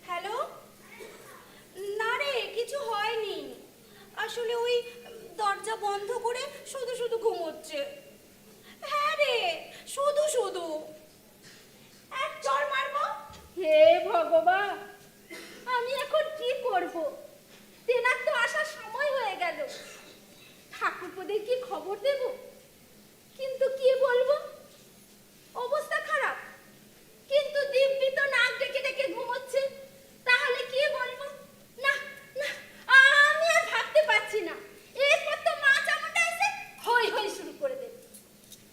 হ্যালো? না রে, কিছু হয়নি, আসলে ওই দরজা বন্ধ করে শুধু শুধু ঘুমোচ্ছে। হ্যাঁ রে, শুধু এক চড় মারবো। হে ভগবান, আমি এখন কি করব? তেনার তো আসার সময় হয়ে গেল। ঠাকুরপোদের কি খবর দেব? কিন্তু কি বলবো? অবস্থা খারাপ, কিন্তু দিব্যি তো নাক ডেকে ডেকে ঘুমোচ্ছে। তাহলে কি বলবো? না না, আমি আর ভাবতে পারছি না। এরপর তো মা চামুন্ডা এসে হই হই শুরু করে দেবে।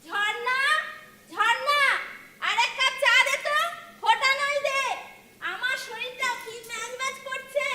ঝর্ণা, ঝর্ণা, আর এক কাপ চা দে তো, ফোটা নয় দে। আমার শরীরটা কি ম্যাজ ম্যাজ করছে।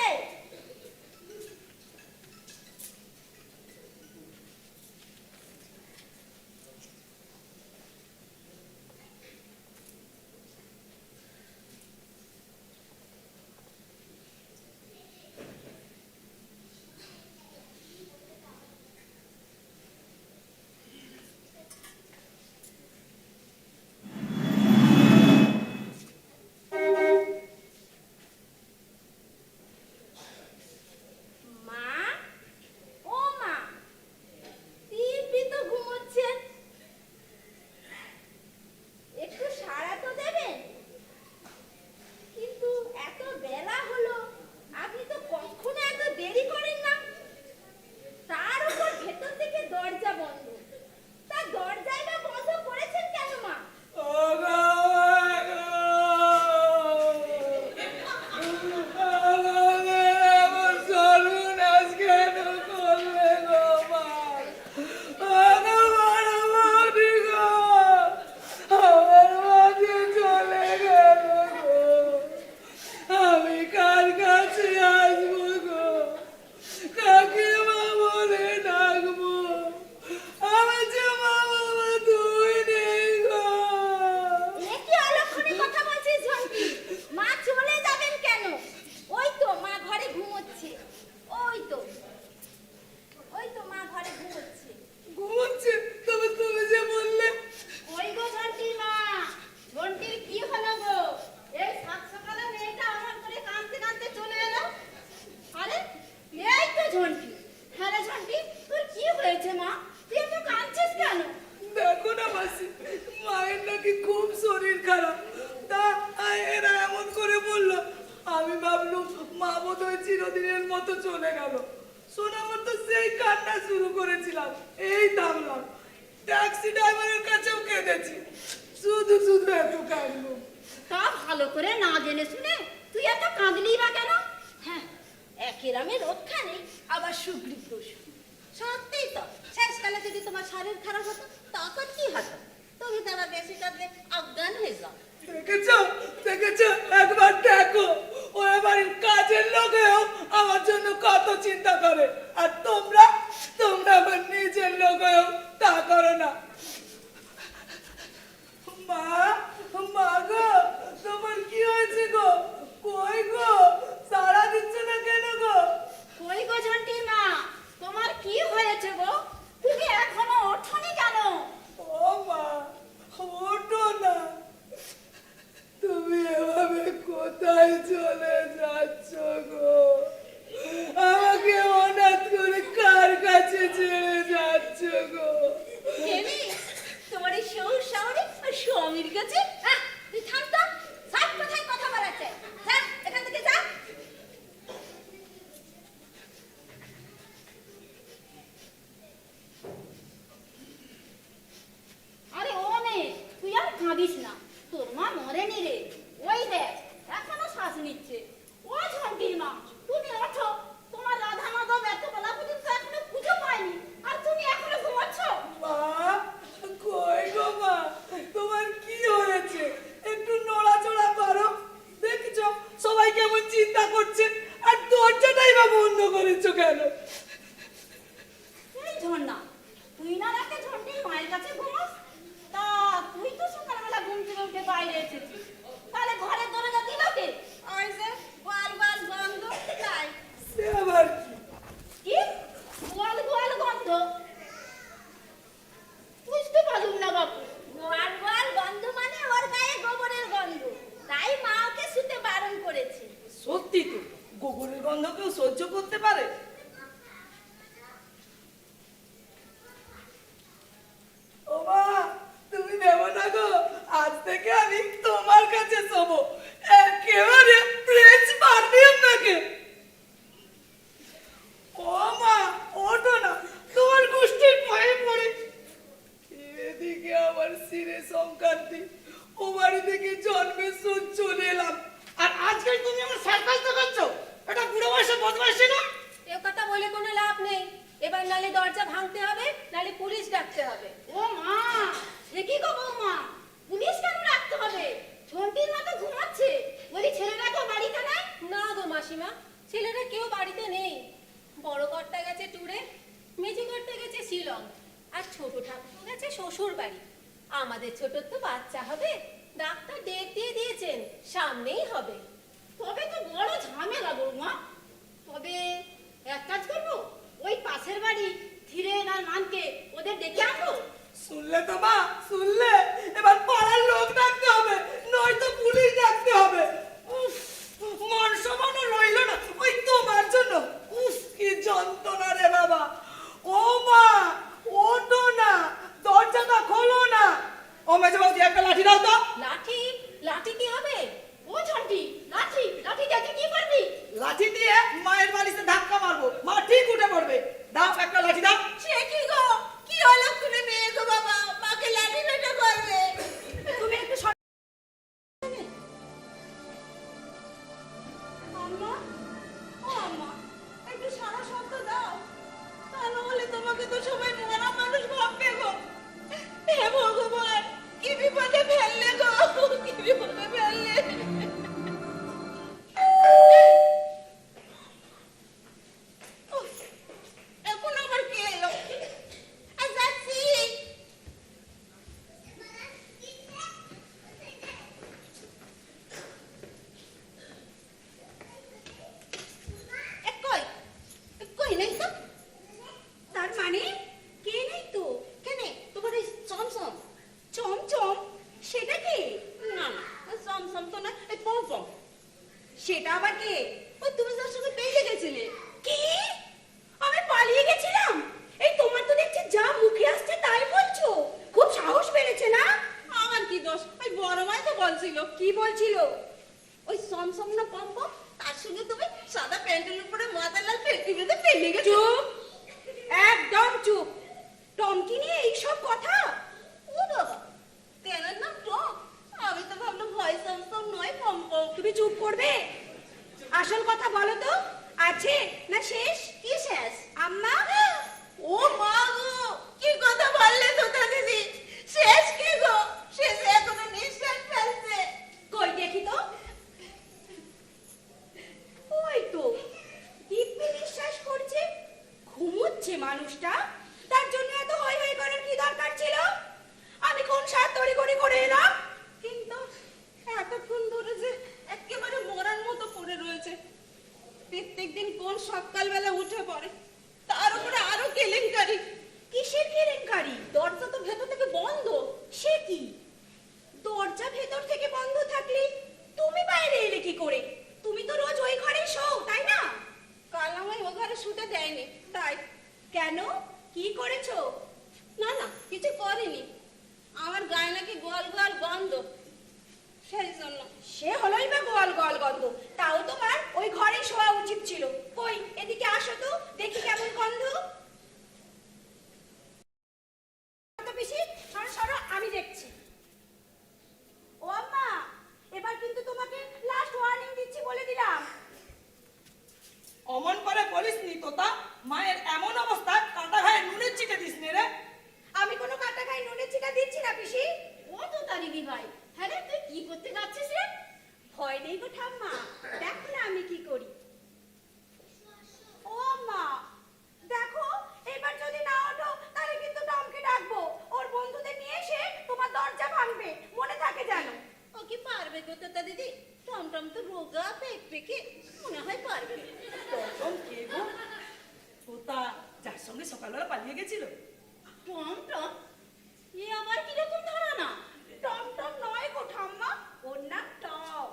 বাদরের মতো চলে গেল। শোনা মতো সেই কান্না শুরু করেছিলাম, এই থামলাম। ট্যাক্সি ড্রাইভারের কাছেও কেঁদেছি, শুধু শুধু এত কাঁদবো। তা ভালো করে না জেনে শুনে তুই এত কাঁদলি বা কেন? হ্যাঁ, একই রামে রক্ষা নেই, আবার সুগ্রীব দোষ। সত্যিই তো, শেষকালে যদি তোমার শরীর খারাপ হতো তখন কি হতো? তুমি তো আবার বেশি কাঁদলে অজ্ঞান হয়ে যাও। দেখেছো দেখেছো, একবার দেখো, ওরা বাড়ির কাজের লোকেও আমার জন্য কত চিন্তা করে, আর তোমরা তোমরা আমার নিজের লোকেও তা করো না। মা, মা গো, তোমার কি হয়েছে গো? কই গো, সাড়া দিচ্ছে না কেন গো? কই গো ঝন্টি মা, তোমার কি হয়েছে গো? তুমি এখনো ওঠোনি কেন? ও মা, ওঠো না। তুমি এভাবে কোথায় চলে যাচ্ছ গো? আমাকে অনাথ করে কার কাছে ছেড়ে যাচ্ছ গো? কেনি, তোমার এই শ্বশুর শাশুড়ি আর স্বামীর কাছে? তুই থাম তো, সব কথায় কথা বলাচ্ছে। যা এখান থেকে যা। আরে ও মেয়ে, তুই আর কাঁদিস না, তোর মা মরেনি রে। ওই দেখ, এখনো শ্বাস নিচ্ছে। ও ঝন্টির মা, তুমি ওঠো। তোমার রাধা মাধব এত বেলা পর্যন্ত এখনো পুজো পায়নি, আর তুমি এখনো ঘুমাচ্ছ? মা, কই গো মা, তোমার কি হয়েছে? একটু নড়াচড়া করো। দেখছো সবাই কেমন চিন্তা করছে, আর দরজাটাই বা বন্ধ করেছো কেন? এই ঝর্ণা, তুই না রাতে ঝন্টির মায়ের কাছে ঘুমাস? তা তুই তো সকালবেলা ঘুম থেকে উঠে বাইরে এসেছিস, তাহলে ঘরের দরজা দিল কে? ওই যে গোয়াল গোয়াল গন্ধ, তাই। সে আবার কি? কি গোয়াল গোয়াল গন্ধ? বুঝতে পারলুম না বাপু। গোয়াল গোয়াল গন্ধ মানে ওর গায়ে গোবরের গন্ধ, তাই মা ওকে শুতে বারণ করেছে। সত্যি তো, গোবরের গন্ধ কেউ সহ্য করতে পারে? ও মা, তুমি নেবো না গো, আজ থেকে আমি তোমার কাছে শোবো। একেবারে প্রিন্স পারবি আপনাকে। ও মা, ওঠো না, তোমার গোষ্ঠীর পায়ে পড়ে। এদিকে আমার শিরে সংক্রান্তি, ও বাড়ি থেকে জন্মের সুদ চলে এলাম, আর আজকাল তুমি আমার সার্কাস দেখাচ্ছো? এটা বুড়ো বয়সে বদমাইশি না? এ কথা বলে কোনো লাভ নেই। এবার নালে দরজা ভাঙতে হবে, নালে পুলিশ ডাকতে হবে। ও মা, এ কি গো বৌমা, পুলিশ কেন রাখতে হবে? ঝন্টির মা তো ঘুমাচ্ছে, বলি ছেলেরা তো বাড়িতে নাই? না গো মাসিমা, ছেলেরা কেউ বাড়িতে নেই। বড় কর্তা গেছে ট্যুরে, মেজি কর্তা গেছে শিলং, আর ছোট ঠাকুর গেছে শ্বশুর বাড়ি। আমাদের ছোট তো বাচ্চা হবে, ডাক্তার ডেট দিয়ে দিয়েছেন, সামনেই হবে। তবে তো বড় ঝামেলা বৌমা। তবে এক কাজ করবো, ওই পাশের বাড়ি ধীরেন আর মানকে ওদের ডেকে আনবো। শুনলে তো মা, শুনলে? এবার পাড়ার লোক ডাকতে হবে, নয়তো পুলিশ ডাকতে হবে। উফ, মান সম্মানও রইল না ওই তোমার জন্য। উফ, কি যন্ত্রণা রে বাবা। ও মা, ওঠো না, দরজাটা খোলো না। ও মেজে বৌদি, একটা লাঠি দাও তো। লাঠি? লাঠি কি হবে? ও ঝন্টি, লাঠি লাঠি দেখে কি করবি? লাঠি দিয়ে মায়ের বাড়িতে ধাক্কা মারবো, মা ঠিক উঠে পড়বে। দাও একটা লাঠি দাও। সে কি গো, কি হলো তুমি মেয়ে গো বাবা, মাকে লাঠি পেটা করবে? তুমি একটু আম্মা, ও আম্মা, একটু সারা শব্দ দাও, তা নাহলে তোমাকে তো সবাই মরা মানুষ ভাববে গো। হে ভগবান, কি বিপদে ফেললে গো, কি বিপদে ফেললে। উফ, এখন আবার কে এলো? যাচ্ছি। কই কই নেই তো? তার মানে কে নেই তো? কেনে তোমার এই চমচম চমচম, সেটা কি? না না, সমসম তো না, এই পম পম। সেটা আবার কে? ওই তুমি যার সঙ্গে পেয়ে গেছিলে। কি? আমি পালিয়ে গেছিলাম? এই তোমার তো দেখছি যা মুখে আসছে তাই বলছো, খুব সাহস বেড়েছে না? আমার কি দোষ, ওই বড় মাই তো বলছিল। কি বলছিল? ওই সমসম না পম পম, তার সঙ্গে তুমি সাদা প্যান্টের উপরে মাথা এই লেগে চুপ, একদম চুপ। টমকি নিয়ে এইসব কথা? ও বাবা, তেনার নাম টম? আমি তো ভাবলাম ভয় সমসম নয়, পম্পম। তুমি চুপ করবে? আসল কথা বলো তো, আছে না শেষ? কি শেষ? আম্মা, ও মা গো, কি কথা বললে তোতা দিদি? শেষ কি গো? শেষে এখনো নিঃশ্বাস ফেলছে। কই দেখি তো। ওই তো দিব্যি নিঃশ্বাস করছে। ঘুমোচ্ছে মানুষটা, তার জন্য এত হই হই করার কি দরকার ছিল? আমি কোন সাত তড়ি করে এলাম? কিন্তু এতক্ষণ ধরে যে একেবারে মরার মতো পড়ে রয়েছে, প্রত্যেকদিন কোন সকালবেলা উঠে পড়ে, তার উপরে আরো কেলেঙ্কারি। কিসের কেলেঙ্কারি? দরজা তো ভেতর থেকে বন্ধ। সে কি? দরজা ভেতর থেকে বন্ধ থাকলে তুমি বাইরে এলে কি করে? তুমি তো রোজ ওই ঘরে শোও, তাই না? কাল আমায় ও ঘরে শুতে দেয়নি, তাই। কেন? কি করেছো? না না, কিছু করিনি। আমার গায়ে নাকি গোয়াল গোয়াল গন্ধ, সেই জন্য। সে হলোই বা গোয়াল গোয়াল গন্ধ, তাও তোমার ওই ঘরে শোয়া উচিত ছিল। কই এদিকে আসো তো, দেখি কেমন গন্ধ। তো পিসি, সরো সরো, আমি দেখছি। ও আম্মা, এবার কিন্তু তোমাকে লাস্ট ওয়ার্নিং দিচ্ছি, বলে দিলাম। অমন করে বলিস নি তোতা, মায়ের এমন অবস্থা কাঁটা ঘায়ে নুনের চিটে দিস নে রে। আমি কোনো কাটা খাই নুনের চিটা দিচ্ছি না পিসি। ও তো তারিদি ভাই, হ্যাঁ রে, তুই কি করতে যাচ্ছিস রে? ভয় নেই গো ঠাম্মা, দেখো না আমি কি করি। ও মা, দেখো এবার যদি না ওঠো তাহলে কিন্তু টমকে ডাকবো। ওর বন্ধুদের নিয়ে এসে তোমার দরজা ভাঙবে, মনে থাকে জানো। ও কি পারবে গো তোতা দিদি? টমটম তো রোগা পেকে, মনে হয় পারবে। টমটম কে গো? তোতা যার সঙ্গে সকালবেলা পালিয়ে গেছিল? টমটম? এ আবার কিরকম ধারণা? টমটম নয় গো ঠাম্মা, ওর নাম টম।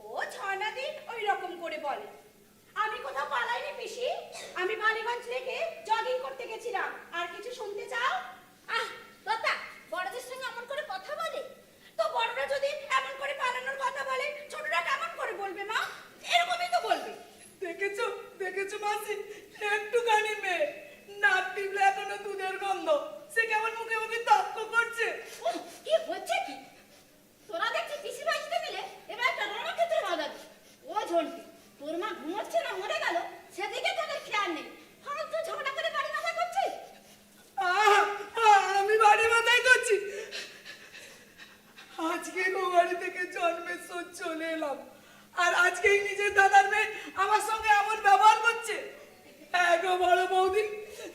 ও ছয়নাদি ওই রকম করে বলে। আমি কোথাও পালাইনি পিসি, আমি মানিগঞ্জ লেকে জগিং করতে গেছিলাম। আর কিছু শুনতে চাও? আহ তোতা, বড়দের সঙ্গে এমন করে কথা বলে? তো বড়রা যদি এমন করে পালানোর কথা বলে, ছোটরা কেমন করে বলবে মা? এরকমই তো বলবে। দেখেছো দেখেছো মাসি, একটুখানি মেয়ে, নাক টিপলে এখনো দুধের গন্ধ, সে কেমন মুখে মুখে তর্ক করছে। উফ, কি হচ্ছে কি? তোরা দেখছি পিসি বাঁচতে মিলে এবার একটা রণক্ষেত্রে বাঁধাবি। ও ঝন্টু, তোর মা ঘুমোচ্ছে না মরে গেল সেদিকে তোদের খেয়াল নেই, ফালতু ঝগড়া করে বাড়ি মাথা করছিস। আমি বাড়ি মাথায় করছি? আজকে গো বাড়ি থেকে জন্মের শোধ চলে এলাম, আর আজকেই নিজের দাদার মেয়ে আমার সঙ্গে এমন ব্যবহার করছে। হ্যাঁ গো বড় বৌদি,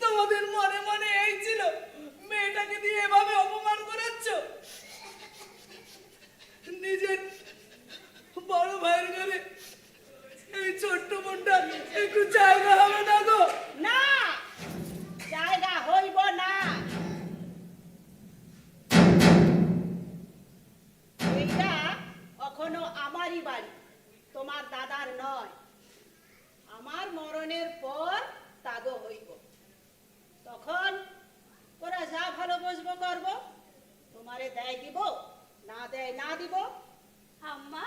তোমাদের মনে মনে এই ছিল মেয়েটাকে দিয়ে এভাবে অপমান করাচ্ছ? নিজের বড় ভাইয়ের ঘরে এই ছোট্ট বোনটা একটু জায়গা হবে না গো? না, জায়গা হইব না। এইটা এখনো আমারই বাড়ি, তোমার দাদার নয়। আমার মরণের পর তাগো হইব, তখন ওরা যা ভালো বুঝবো করবো। তোমারে দেয় দিব, না দেয় না দিব। আম্মা,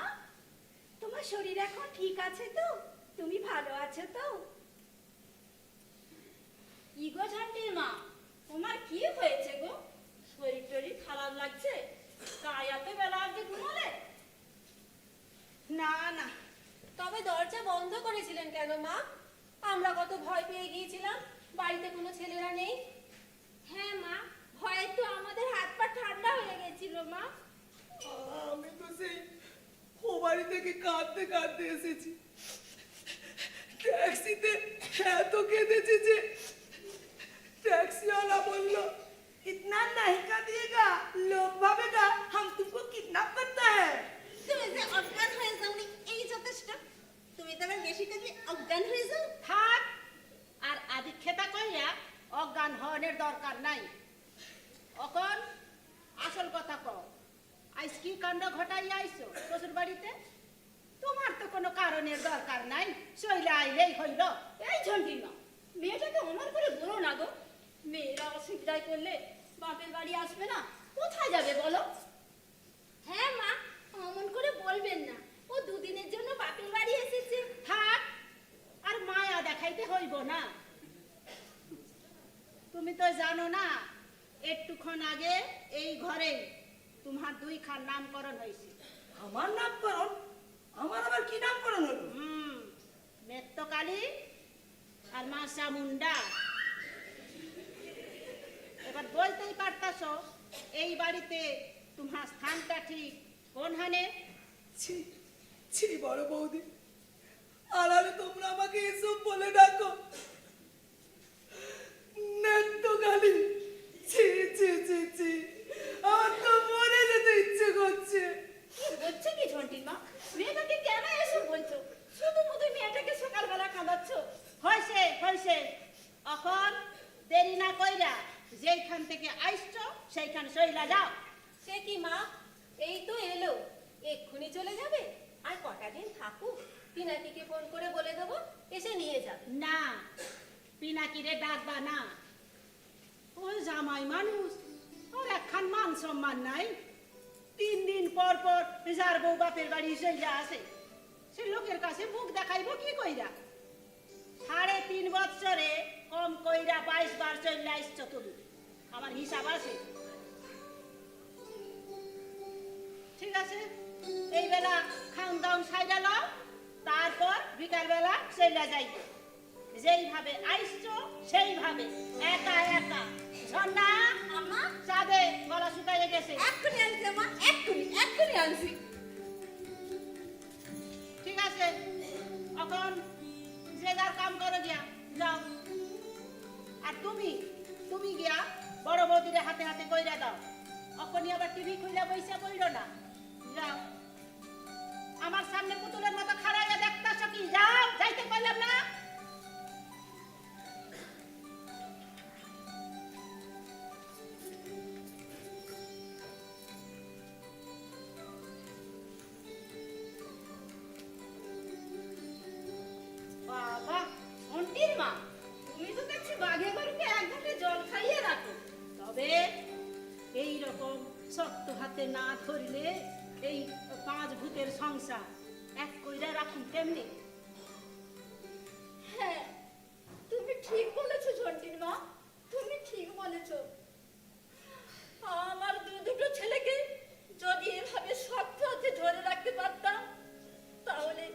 তোমার শরীর এখন ঠিক আছে তো? তুমি ভালো আছো তো? কি গো ঝান্টির মা, তোমার কি হয়েছে গো? শরীর টরীর খারাপ লাগছে? তাই এত বেলা অবধি ঘুমালে? না না, তবে দরজা বন্ধ করেছিলেন কেন মা? আমরা কত ভয় পেয়ে গিয়েছিলাম, বাড়িতে কোনো ছেলেরা নেই। হ্যাঁ মা, ভয়ে তো আমাদের হাত পা ঠান্ডা হয়ে গেছিল মা। আমি তো সেই ও বাড়ি থেকে কাঁদতে কাঁদতে এসেছি। ট্যাক্সিতে এত কেঁদেছি যে टैक्सीवाला बोल लो इतना नहीं का दिएगा, लोग भावेगा हम तुमको किडनैप करता है। তুমি যে অজ্ঞান হয়ে যাওনি এই যথেষ্ট। তুমি তো আবার বেশি করে অজ্ঞান হয়ে যাও। থাক আর আদিক্ষেতা কইয়া অজ্ঞান হওয়ার দরকার নাই। এখন আসল কথা কও, আজ কি কাণ্ড ঘটাই আইছো শ্বশুর বাড়িতে? তোমার তো কোনো কারণের দরকার নাই, চলে আইলেই হইল। এই ঝন্টি না, মেয়েটাকে অমর করে বলো না গো। মেয়েরা অসুবিধায় করলে বাপের বাড়ি আসবে না, কোথায় যাবে বলো? হ্যাঁ মা, অমন করে বলবেন না, ও দুদিনের জন্য বাপের বাড়ি এসেছে। থাক আর মায়া দেখাইতে হইব না। তুমি তো জানো না একটুক্ষণ আগে এই ঘরে তোমার দুই খান নামকরণ হয়েছে। আমার নামকরণ? আমার আবার কি নামকরণ হলো? মেত্তকালী আর মা চামুন্ডা। এবার বলতেই পারতাছো এই বাড়িতে তোমার স্থানটা ঠিক কোন হানে? ছি ছি বড় বৌদি, আড়ালে তোমরা আমাকে এসব বলে ডাকো। নেত্রকালী, ছি ছি ছি ছি, আমার তো মরে যেতে ইচ্ছে করছে। হচ্ছে কি ঝন্টির মা, মেয়েটাকে কেন এসব বলছো? শুধু শুধু মেয়েটাকে সকালবেলা কাঁদাচ্ছ। হয়েছে হয়েছে, এখন দেরি না কইরা যেইখান থেকে আইসছো সেইখান সইলা যাও। সে কি মা, এই তো এলো, এক্ষুনি চলে যাবে? আর কটা দিন থাকুক, পিনাকিকে ফোন করে বলে দেবো এসে নিয়ে যাবে। না, পিনাকিরে ডাকবা না। ওই জামাই মানুষ, ওর একখান মান সম্মান নাই। 3 দিন পর পর যার বউ বাপের বাড়ি চইলা আসে, সে লোকের কাছে মুখ দেখাইব কি কইরা? 3.5 বছরে কম কইরা 22 বার চইলা আসছো তুমি, আমার হিসাব আছে। ঠিক আছে, এই বেলা খাওন দাওন সাইডা লও, তারপর বিকাল বেলা চইলা যাইবে। যেইভাবে আইসছো সেইভাবে একা একা। ঝর্ণা, আম্মা, চাঁদে গলা শুকাইয়ে গেছে। এক্ষুনি আনছি আম্মা, এক্ষুনি আনছি। ঠিক আছে, এখন যে যার কাম করে গিয়া যাও। আর তুমি গিয়া বড় বৌদিরে হাতে হাতে কইরা দাও। অখনই আবার টিভি খুইলা বইসা বইলো না, যাও। আমার সামনে পুতুলের মতো খাড়াইয়া দেখতাছো কি? যাও, যাইতে কইলাম না? বাবা, ঝন্টির মা, তুমি তো দেখছি বাঘে গরুকে এক ঘাটে জল খাইয়ে রাখো। তবে এই রকম শক্ত হাতে না ধরলে এই 5 ভূতের সংসার এক কইরা রাখুন কেমনি? হ্যাঁ, তুমি ঠিক বলেছো ঝন্টির মা, তুমি ঠিক বলেছো। আমার দুটো ছেলেকে যদি এভাবে শক্ত হাতে ধরে রাখতে পারতাম, তাহলে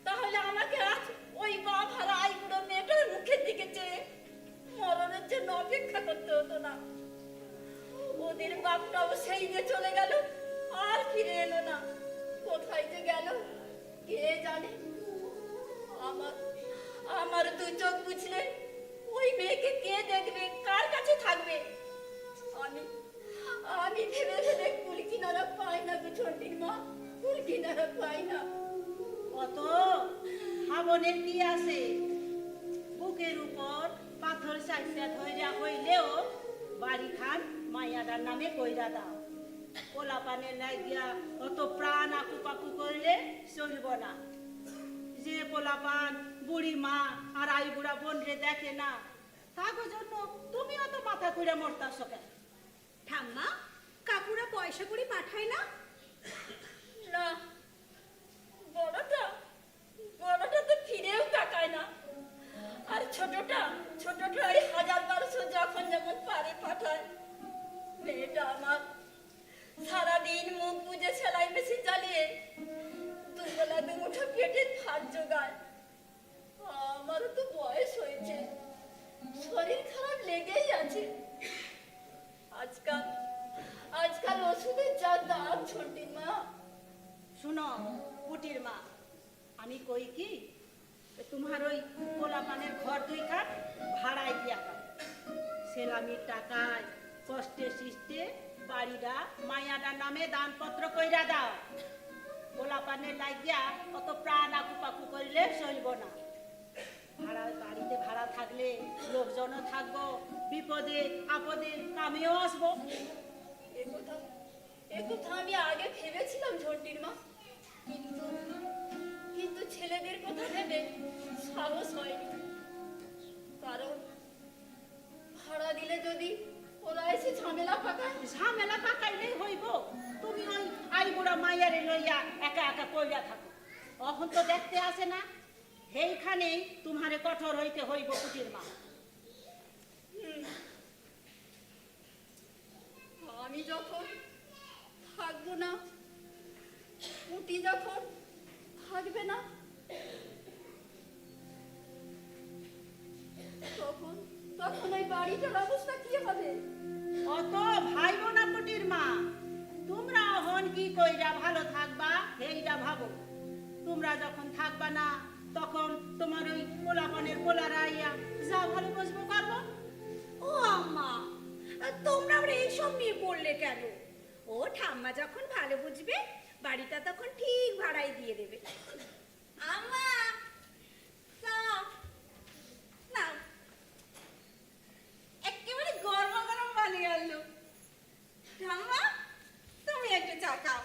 তাহলে আমাকে আজ ওই বাপ হারা আইবুড়ো মেয়েটার মুখের দিকে চেয়ে মরণের জন্য অপেক্ষা করতে হতো না। ওদের বাপটাও সেই যে চলে গেল, আর ফিরে এলো না। কোথায় যে গেল কে জানে। আমার আমার 2 চোখ বুঝলে ওই মেয়েকে কে দেখবে, কার কাছে থাকবে? আমি আমি ভেবে ভেবে কুল কিনারা পাই না গো ঝন্টির মা, কুল কিনারা পাই না। কত হাবনের কি আছে? বুকের উপর পাথর চাইটা ধইরা হইলেও বাড়ি খান মাইয়াদার নামে কইরা দাও। পোলাপানের লাগিয়া অত প্রাণ আকুপাকু করলে চলব না। যে পোলাপান বুড়ি মা আর আই বুড়া বোন রে দেখে না, তাগো জন্য তুমি অত মাথা কইরা মরতাছ কেন? ঠাম্মা, কাকুরা পয়সা করে পাঠায় না? না, বড়টা তো ফিরেও তাকায় না। আর ছোটটা ওই 1000-1200 যখন যেমন পারে পাঠায়। মেয়েটা আমার সারাদিন মুখ বুজে সেলাই মেশিন চালিয়ে দুবেলা দুমুঠো পেটের ভাত জোগায়। আমারও তো বয়স হয়েছে, শরীর খারাপ লেগেই আছে। আজকাল ওষুধের যা দাম ঝন্টির মা। শুনো পুটির মা, আমি কই কি, তোমার ওই পোলাপানের ঘর 2 খাট ভাড়ায় দিয়া দাও। সেলামির টাকায় কষ্টে সৃষ্টে বাড়িটা মায়াডার নামে দানপত্র কইরা দাও। পোলাপানের লাগিয়া অত প্রাণ আকুপাকু করলে চলব না। বাড়িতে ভাড়া থাকলে লোকজনও থাকবো, বিপদে আপদে কামেও আসবো। এ কথা আমি আগে ভেবেছিলাম ঝন্টির মা, কিন্তু ছেলেদের কথা ভেবে সাহস হয়নি। কারণ ভাড়া দিলে যদি ওরা এসে ঝামেলা পাকাইলেই হইব। তুমি ওই আই বুড়া মাইয়ারে লইয়া একা একা কইরা থাকো। এখন তো দেখতে আসে না, সেইখানেই তোমারে কঠোর হইতে হইব পুটির মা। আমি যখন থাকবো না, পুটি যখন থাকবে না, তখন তখন এই বাড়িটার অবস্থা কি হবে? অত ভাইব না পুটির মা, তোমরা হন কি কইরা ভালো থাকবা এইটা ভাবো। তোমরা যখন থাকবা না তখন তোমার ওই পোলাপনের পোলারা আইয়া যা ভালো বুঝবো করবো। ও আম্মা, তোমরা আবার এইসব নিয়ে পড়লে কেন? ও ঠাম্মা যখন ভালো বুঝবে বাড়িটা তখন ঠিক ভাড়ায় দিয়ে দেবে। আম্মা চা নাও, একেবারে গরমা গরম বানিয়ে আনলো। ঠাম্মা, তুমি একটু চা খাও।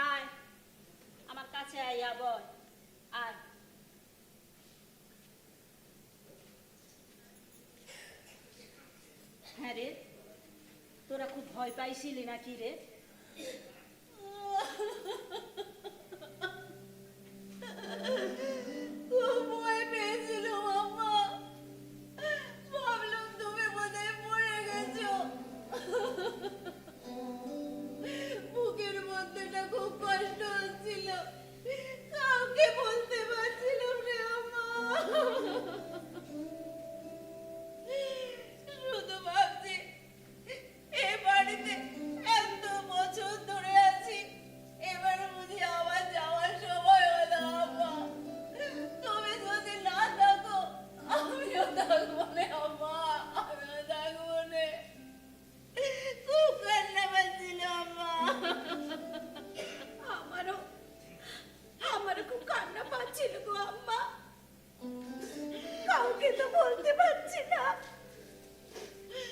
আয় আমার কাছে আইয়া বল, আয়। হ্যাঁ রে, তোরা খুব ভয় পাইছিলি নাকি রে? খুব ভয় পেয়েছিলাম আম্মা, ভাবলাম তুমি বোধহয় পড়ে গেছো। বুকের মধ্যেটা খুব কষ্ট হচ্ছিল, কাউকে বলতে পারছিলাম রে আম্মা। শুধু ভাবছি এ বাড়িতে এত বছর ধরে আছি, এবার বুঝি আবার যাওয়ার সময় হলো আম্মা। তুমি যদি না থাকো আমিও থাকবো না আম্মা, আমিও থাকবো না। খুব কান্না পাচ্ছিল আম্মা। আমারও আমারও খুব কান্না পাচ্ছিল গো আম্মা, কাউকে তো বলতে পারছি না।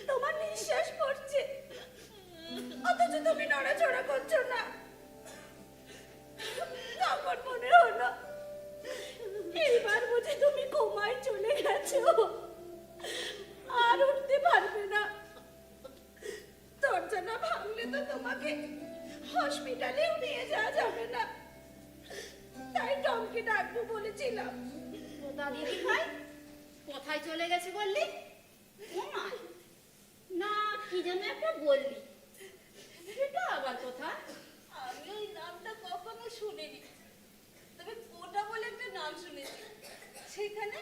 তোমার নিঃশ্বাস পড়ছে অথচ তুমি নড়াচড়া করছো না। তখন মনে হলো এইবার বুঝি তুমি কোমায় চলে গেছো, আর উঠতে পারবে না। দরজা না ভাঙলে তো তোমাকে হসপিটালেও নিয়ে যাওয়া যাবে না, তাই টমকে ডাকবো বলেছিলাম। তোতা দিদি ভাই কোথায় চলে গেছে বললি? ঘুমায় না কি যেন একটা বললি, সেটা আবার কোথায়? আমি ওই নামটা কখনো শুনিনি, তবে কোটা বলে একটা নাম শুনেছি। সেখানে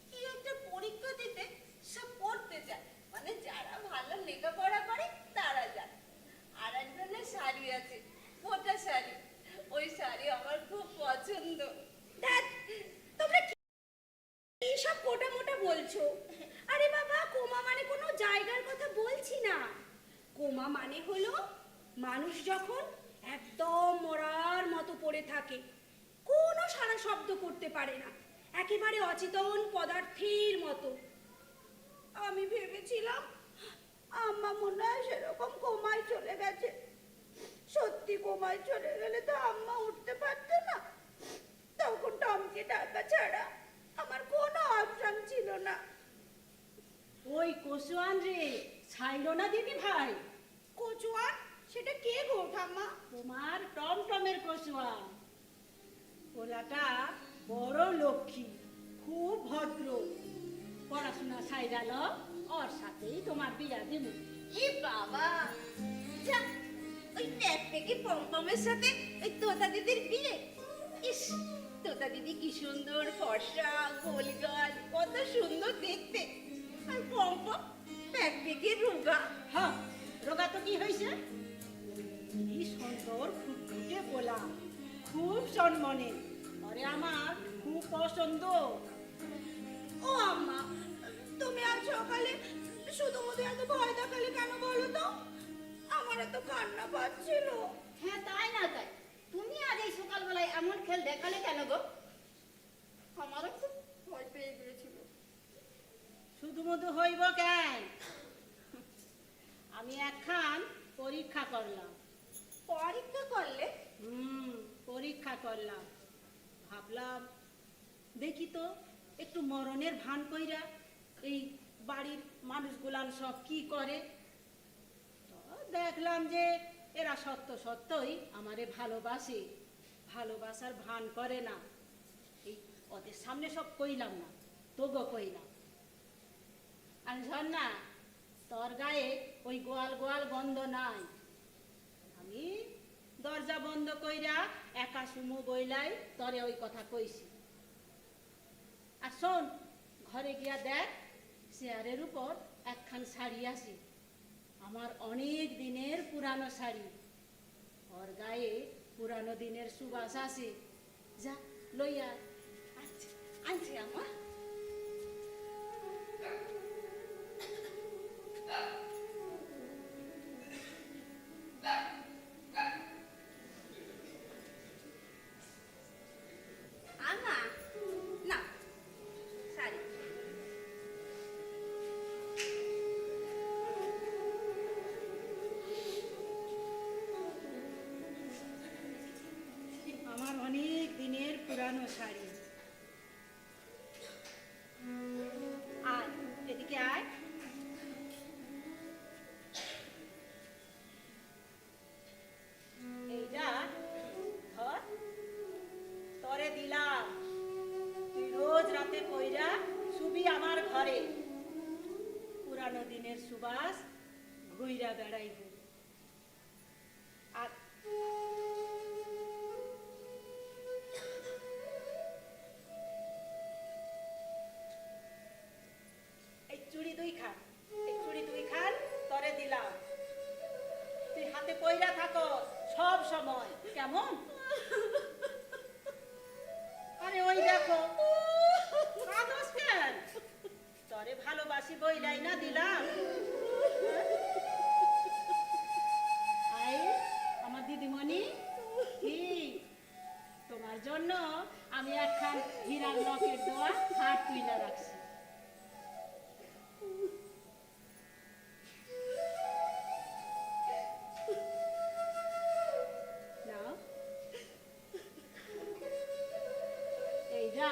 কি একটা পরীক্ষা দিতে সব পড়তে যায়, মানে যারা ভালো লেখাপড়া করে তারা যায়। আর এক ধরনের শাড়ি আছে, মোটা শাড়ি, ওই শাড়ি আমার খুব পছন্দ। দেখ, তোমরা কি এইসব কোটা মোটা বলছো? আরে বাবা, কোমা মানে কোনো জায়গার কথা বলছি না। কোমা মানে হলো মানুষ যখন একদম মরার মতো পড়ে থাকে, কোনো সারা শব্দ করতে পারে না, একেবারে অচেতন পদার্থের মতো। আমি ভেবেছিলাম আম্মা মনে হয় সেরকম কোমায় চলে গেছে। সত্যি কোমায় চলে গেলে তো আম্মা উঠতে পারতো না, তখন টমকে ডাকা ছাড়া আমার কোনো অপশন ছিল না। ওই কচুয়ান রে ছাইলো না দিদি ভাই। কচুয়ান? সেটা কে গো ঠাম্মা? তোমার টমটমের কচুয়ান। পোলাটা বড় লক্ষ্মী, খুব ভদ্র, পড়াশোনা ছাইড়াল, ওর সাথেই তোমার বিয়া দিব। এ বাবা, যা, ওই ট্যাপটেকে পমপমের সাথে ওই তোতা দিদির বিয়ে? ইস, তোতা দিদি কি সুন্দর ফর্সা, গোলগাল, কত সুন্দর দেখতে। আর পমপম ট্যাপটেকে রোগা। হ্যাঁ, রোগা তো কি হয়েছে? কি সুন্দর ফুটফুটে গোলা, খুব জন্মনে, আরে আমার খুব পছন্দ। ও আম্মা, তুমি আজ সকালে শুধু মতো এত ভয় দেখালে কেন বলো তো? আমার এত কান্না পাচ্ছিল। হ্যাঁ তাই না তাই, তুমি আজ এই সকালবেলায় এমন খেল দেখালে কেন গো? আমারও খুব ভয় পেয়ে গিয়েছিল। শুধু মধু হইব কেন? আমি একখান পরীক্ষা করলাম। পরীক্ষা করলে? পরীক্ষা করলাম, ভাবলাম দেখি তো একটু মরণের ভান কইরা এই বাড়ির মানুষগুলান সব কি করে। তো দেখলাম যে এরা সত্য সত্যই আমারে ভালোবাসে, ভালোবাসার ভান করে না। এই ওদের সামনে সব কইলাম না, তোগো কইলাম। আর ঝর্ণা, তোর গায়ে ওই গোয়াল গোয়াল গন্ধ নাই। আমি দরজা বন্ধ কইরা একা সুমু বইলাই তরে ওই কথা কইছি। আর শোন, ঘরে গিয়া দেখ, চেয়ারের উপর একখান শাড়ি আছে, আমার অনেক দিনের পুরানো শাড়ি। ওর গায়ে পুরানো দিনের সুবাস আছে, যা লইয়া। আচ্ছা, আনছি আম্মা। আমা, না শাড়ি। আমার অনেক দিনের পুরানো শাড়ি। আয় এদিকে আয়। এইটা ধর, তরে দিলাম, তুই রোজ রাতে পইরা শুবি আমার ঘরে। পুরানো দিনের সুবাস ঘুইরা বেড়াইব। আর এই চুড়ি দুই খান, এই চুড়ি দুই খান তরে দিলাম, তুই হাতে পইরা থাকো সব সময়, কেমন? আরে ওই দেখো, কাঁদস কেন? তরে ভালোবাসি বইলাই না দিলাম। আই আমার দিদিমণি, কি তোমার জন্য আমি একখান হীরার লকেট দেওয়া হাট তুইলা রাখছি। নাও, এইটা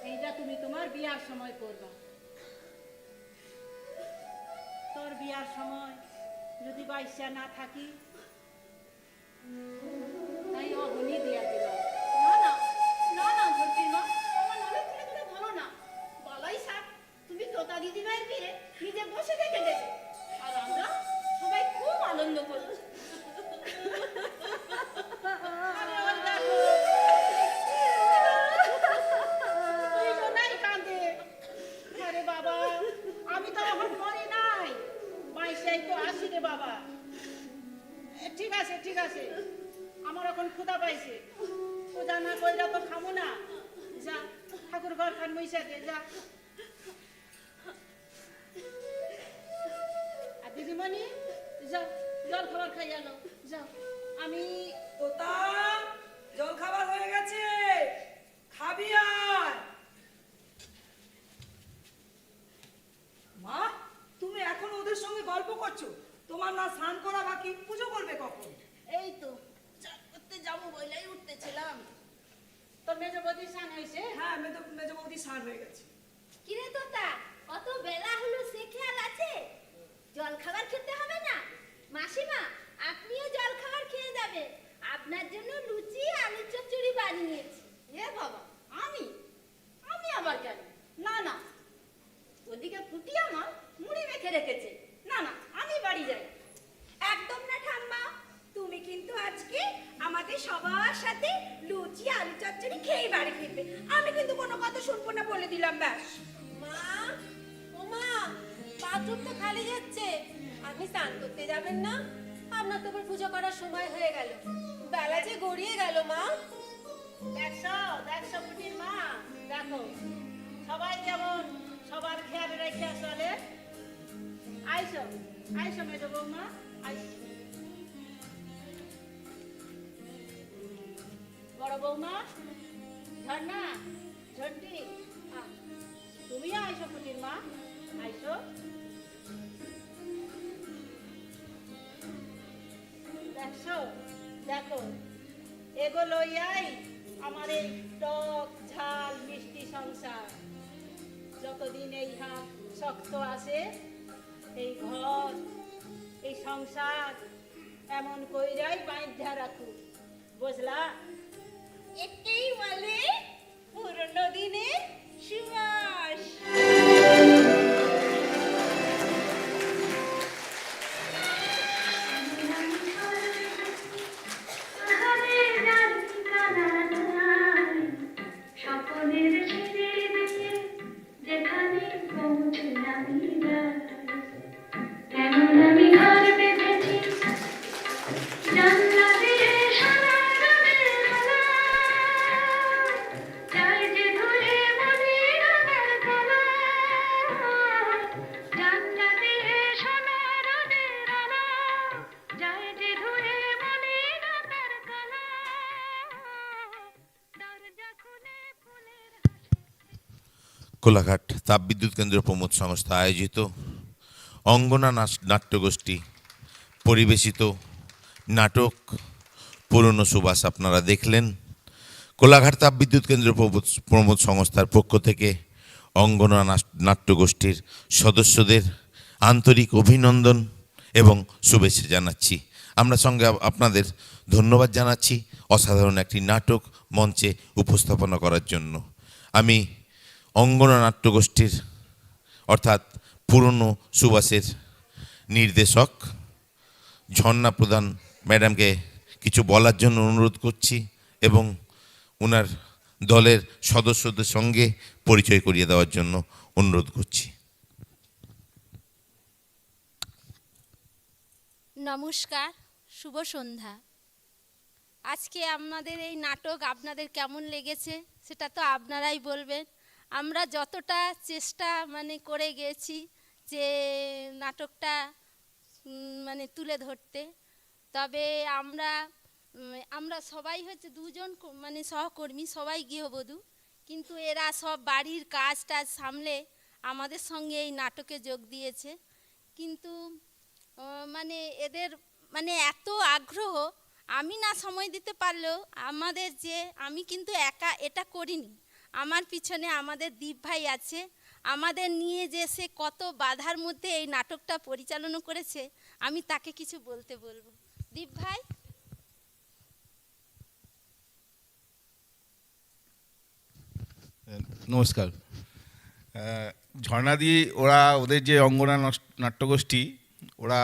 এইটা তুমি তোমার বিয়ার সময় করবা। তোর বিয়ার সময় যদি বাইসা না থাকি, তাই অহনি দিয়া দিলাম। না না না না ভর্তির মা, আমার নলেজ ছেলে তুমি বলো না। বলাই সাপ, তুমি তোতা দিদিভাইয়ের বিয়ে নিজে বসে দেখে দেবে, আর আমরা সবাই খুব আনন্দ করবো। আরে ওই দেখো, তুই তো নাই কাঁদে। আরে বাবা, আমি তো এখন মরি নাই, বাইসাই তো আসি রে বাবা। ঠিক আছে ঠিক আছে, আমার এখন ক্ষুধা পাইছে, ক্ষুধা না কইরা তো খামো না। যা ঠাকুর ঘর খান মুইসা দে, যা। আর দিদিমণি, যাও জল খাবার খাই আলো, যাও। আমি তোতা, জল খাবার হয়ে গেছে, খাবি আর। মা, তুমি এখন ওদের সঙ্গে গল্প করছো? তোমার না স্নান করা বাকি, পুজো করবে কখন? এই তো চান করতে যাবো বইলাই উঠতেছিলাম। তোর মেজ বৌদি স্নান হয়েছে? হ্যাঁ, মেজ বৌদি স্নান হয়ে গেছে। কিরে তোতা, কত বেলা হলো সে খেয়াল আছে? জল খাবার খেতে হবে না? মাসিমা, আপনিও জল খাবার খেয়ে যাবে, আপনার জন্য লুচি আলুর চচ্চড়ি বানিয়েছি। এ বাবা, আমি আমি আবার কেন? না না, ওদিকে পুটি আমার মুড়ি মেখে রেখেছে। না না, আমি বাড়ি যাই। একদম না ঠাম্মা, তুমি কিন্তু আজকে আমাদের সবার সাথে লুচি আলু চচ্চড়ি খেয়ে বাড়ি ফিরবে। আমি কিন্তু কোনো কথা শুনবো না, বলে দিলাম ব্যাস। মা, ও মা, বাথরুম তো খালি যাচ্ছে, আপনি স্নান করতে যাবেন না? আপনার তো আবার পুজো করার সময় হয়ে গেল, বেলা যে গড়িয়ে গেল। মা, দেখছো দেখছো পুটির মা, দেখো সবাই কেমন সবার খেয়াল রেখে চলে। আইসো আইসো মেজ বৌমা, আইসো। বড় বৌমা, ঝর্ণা, ঝন্টি, তুমিও আইসো পুটির মা, আইসো। দেখছো, দেখো এগুলোই আমার এই টক ঝাল মিষ্টি সংসার। যতদিন এই হাত শক্ত আছে, এই ঘর এই সংসার এমন কইরাই বাইন্ধা রাখু, বুঝলা? একেই বলে পুরনো দিনের সুবাস। স্বপ্নের ছিঁড়ে দিয়ে যেখানে পৌঁছলাম এমন আমি ঘর বেঁধেছি জানলা দিয়ে সোনার রঙের আলো চাই যে ধরে মনের আমার গলা জানলা দিয়ে সোনার রঙের আলো চাই যে ধরে মনের আমার গলা দরজা খুলে ফুলের কোলাঘাট তাপবিদ্যুৎ কেন্দ্র প্রমোদ সংস্থা আয়োজিত অঙ্গনা নাট্যগোষ্ঠী পরিবেশিত নাটক পুরনো সুবাস আপনারা দেখলেন। কোলাঘাট তাপবিদ্যুৎ কেন্দ্র প্রমোদ সংস্থার পক্ষ থেকে অঙ্গনা নাট্যগোষ্ঠীর সদস্যদের আন্তরিক অভিনন্দন এবং শুভেচ্ছা জানাচ্ছি। আমরা সঙ্গে আপনাদের ধন্যবাদ জানাচ্ছি অসাধারণ একটি নাটক মঞ্চে উপস্থাপনা করার জন্য। আমি অঙ্গনা নাট্যগোষ্ঠীর অর্থাৎ পুরনো সুবাসের নির্দেশক ঝর্ণা প্রধান ম্যাডামকে কিছু বলার জন্য অনুরোধ করছি এবং ওনার দলের সদস্যদের সঙ্গে পরিচয় করিয়ে দেওয়ার জন্য অনুরোধ করছি। নমস্কার, শুভ সন্ধ্যা। আজকে আমাদের এই নাটক আপনাদের কেমন লেগেছে সেটা তো আপনারাই বলবেন। আমরা যতটা চেষ্টা করে গেছি যে নাটকটা তুলে ধরতে, তবে আমরা সবাই হচ্ছে দুজন সহকর্মী, সবাই গৃহবধূ, কিন্তু এরা সব বাড়ির কাজ টাজ সামলে আমাদের সঙ্গে এই নাটকে যোগ দিয়েছে। কিন্তু এদের এত আগ্রহ, আমি না সময় দিতে পারলেও আমি কিন্তু একা এটা করিনি। আমার পিছনে আমাদের দীপ ভাই আছে, আমাদের নিয়ে যে সে কত বাধার মধ্যে এই নাটকটা পরিচালনা করেছে, আমি তাকে কিছু বলবো। দীপ ভাই। নমস্কার। ঝর্ণাদি ওদের যে অঙ্গনা নাট্যগোষ্ঠী, ওরা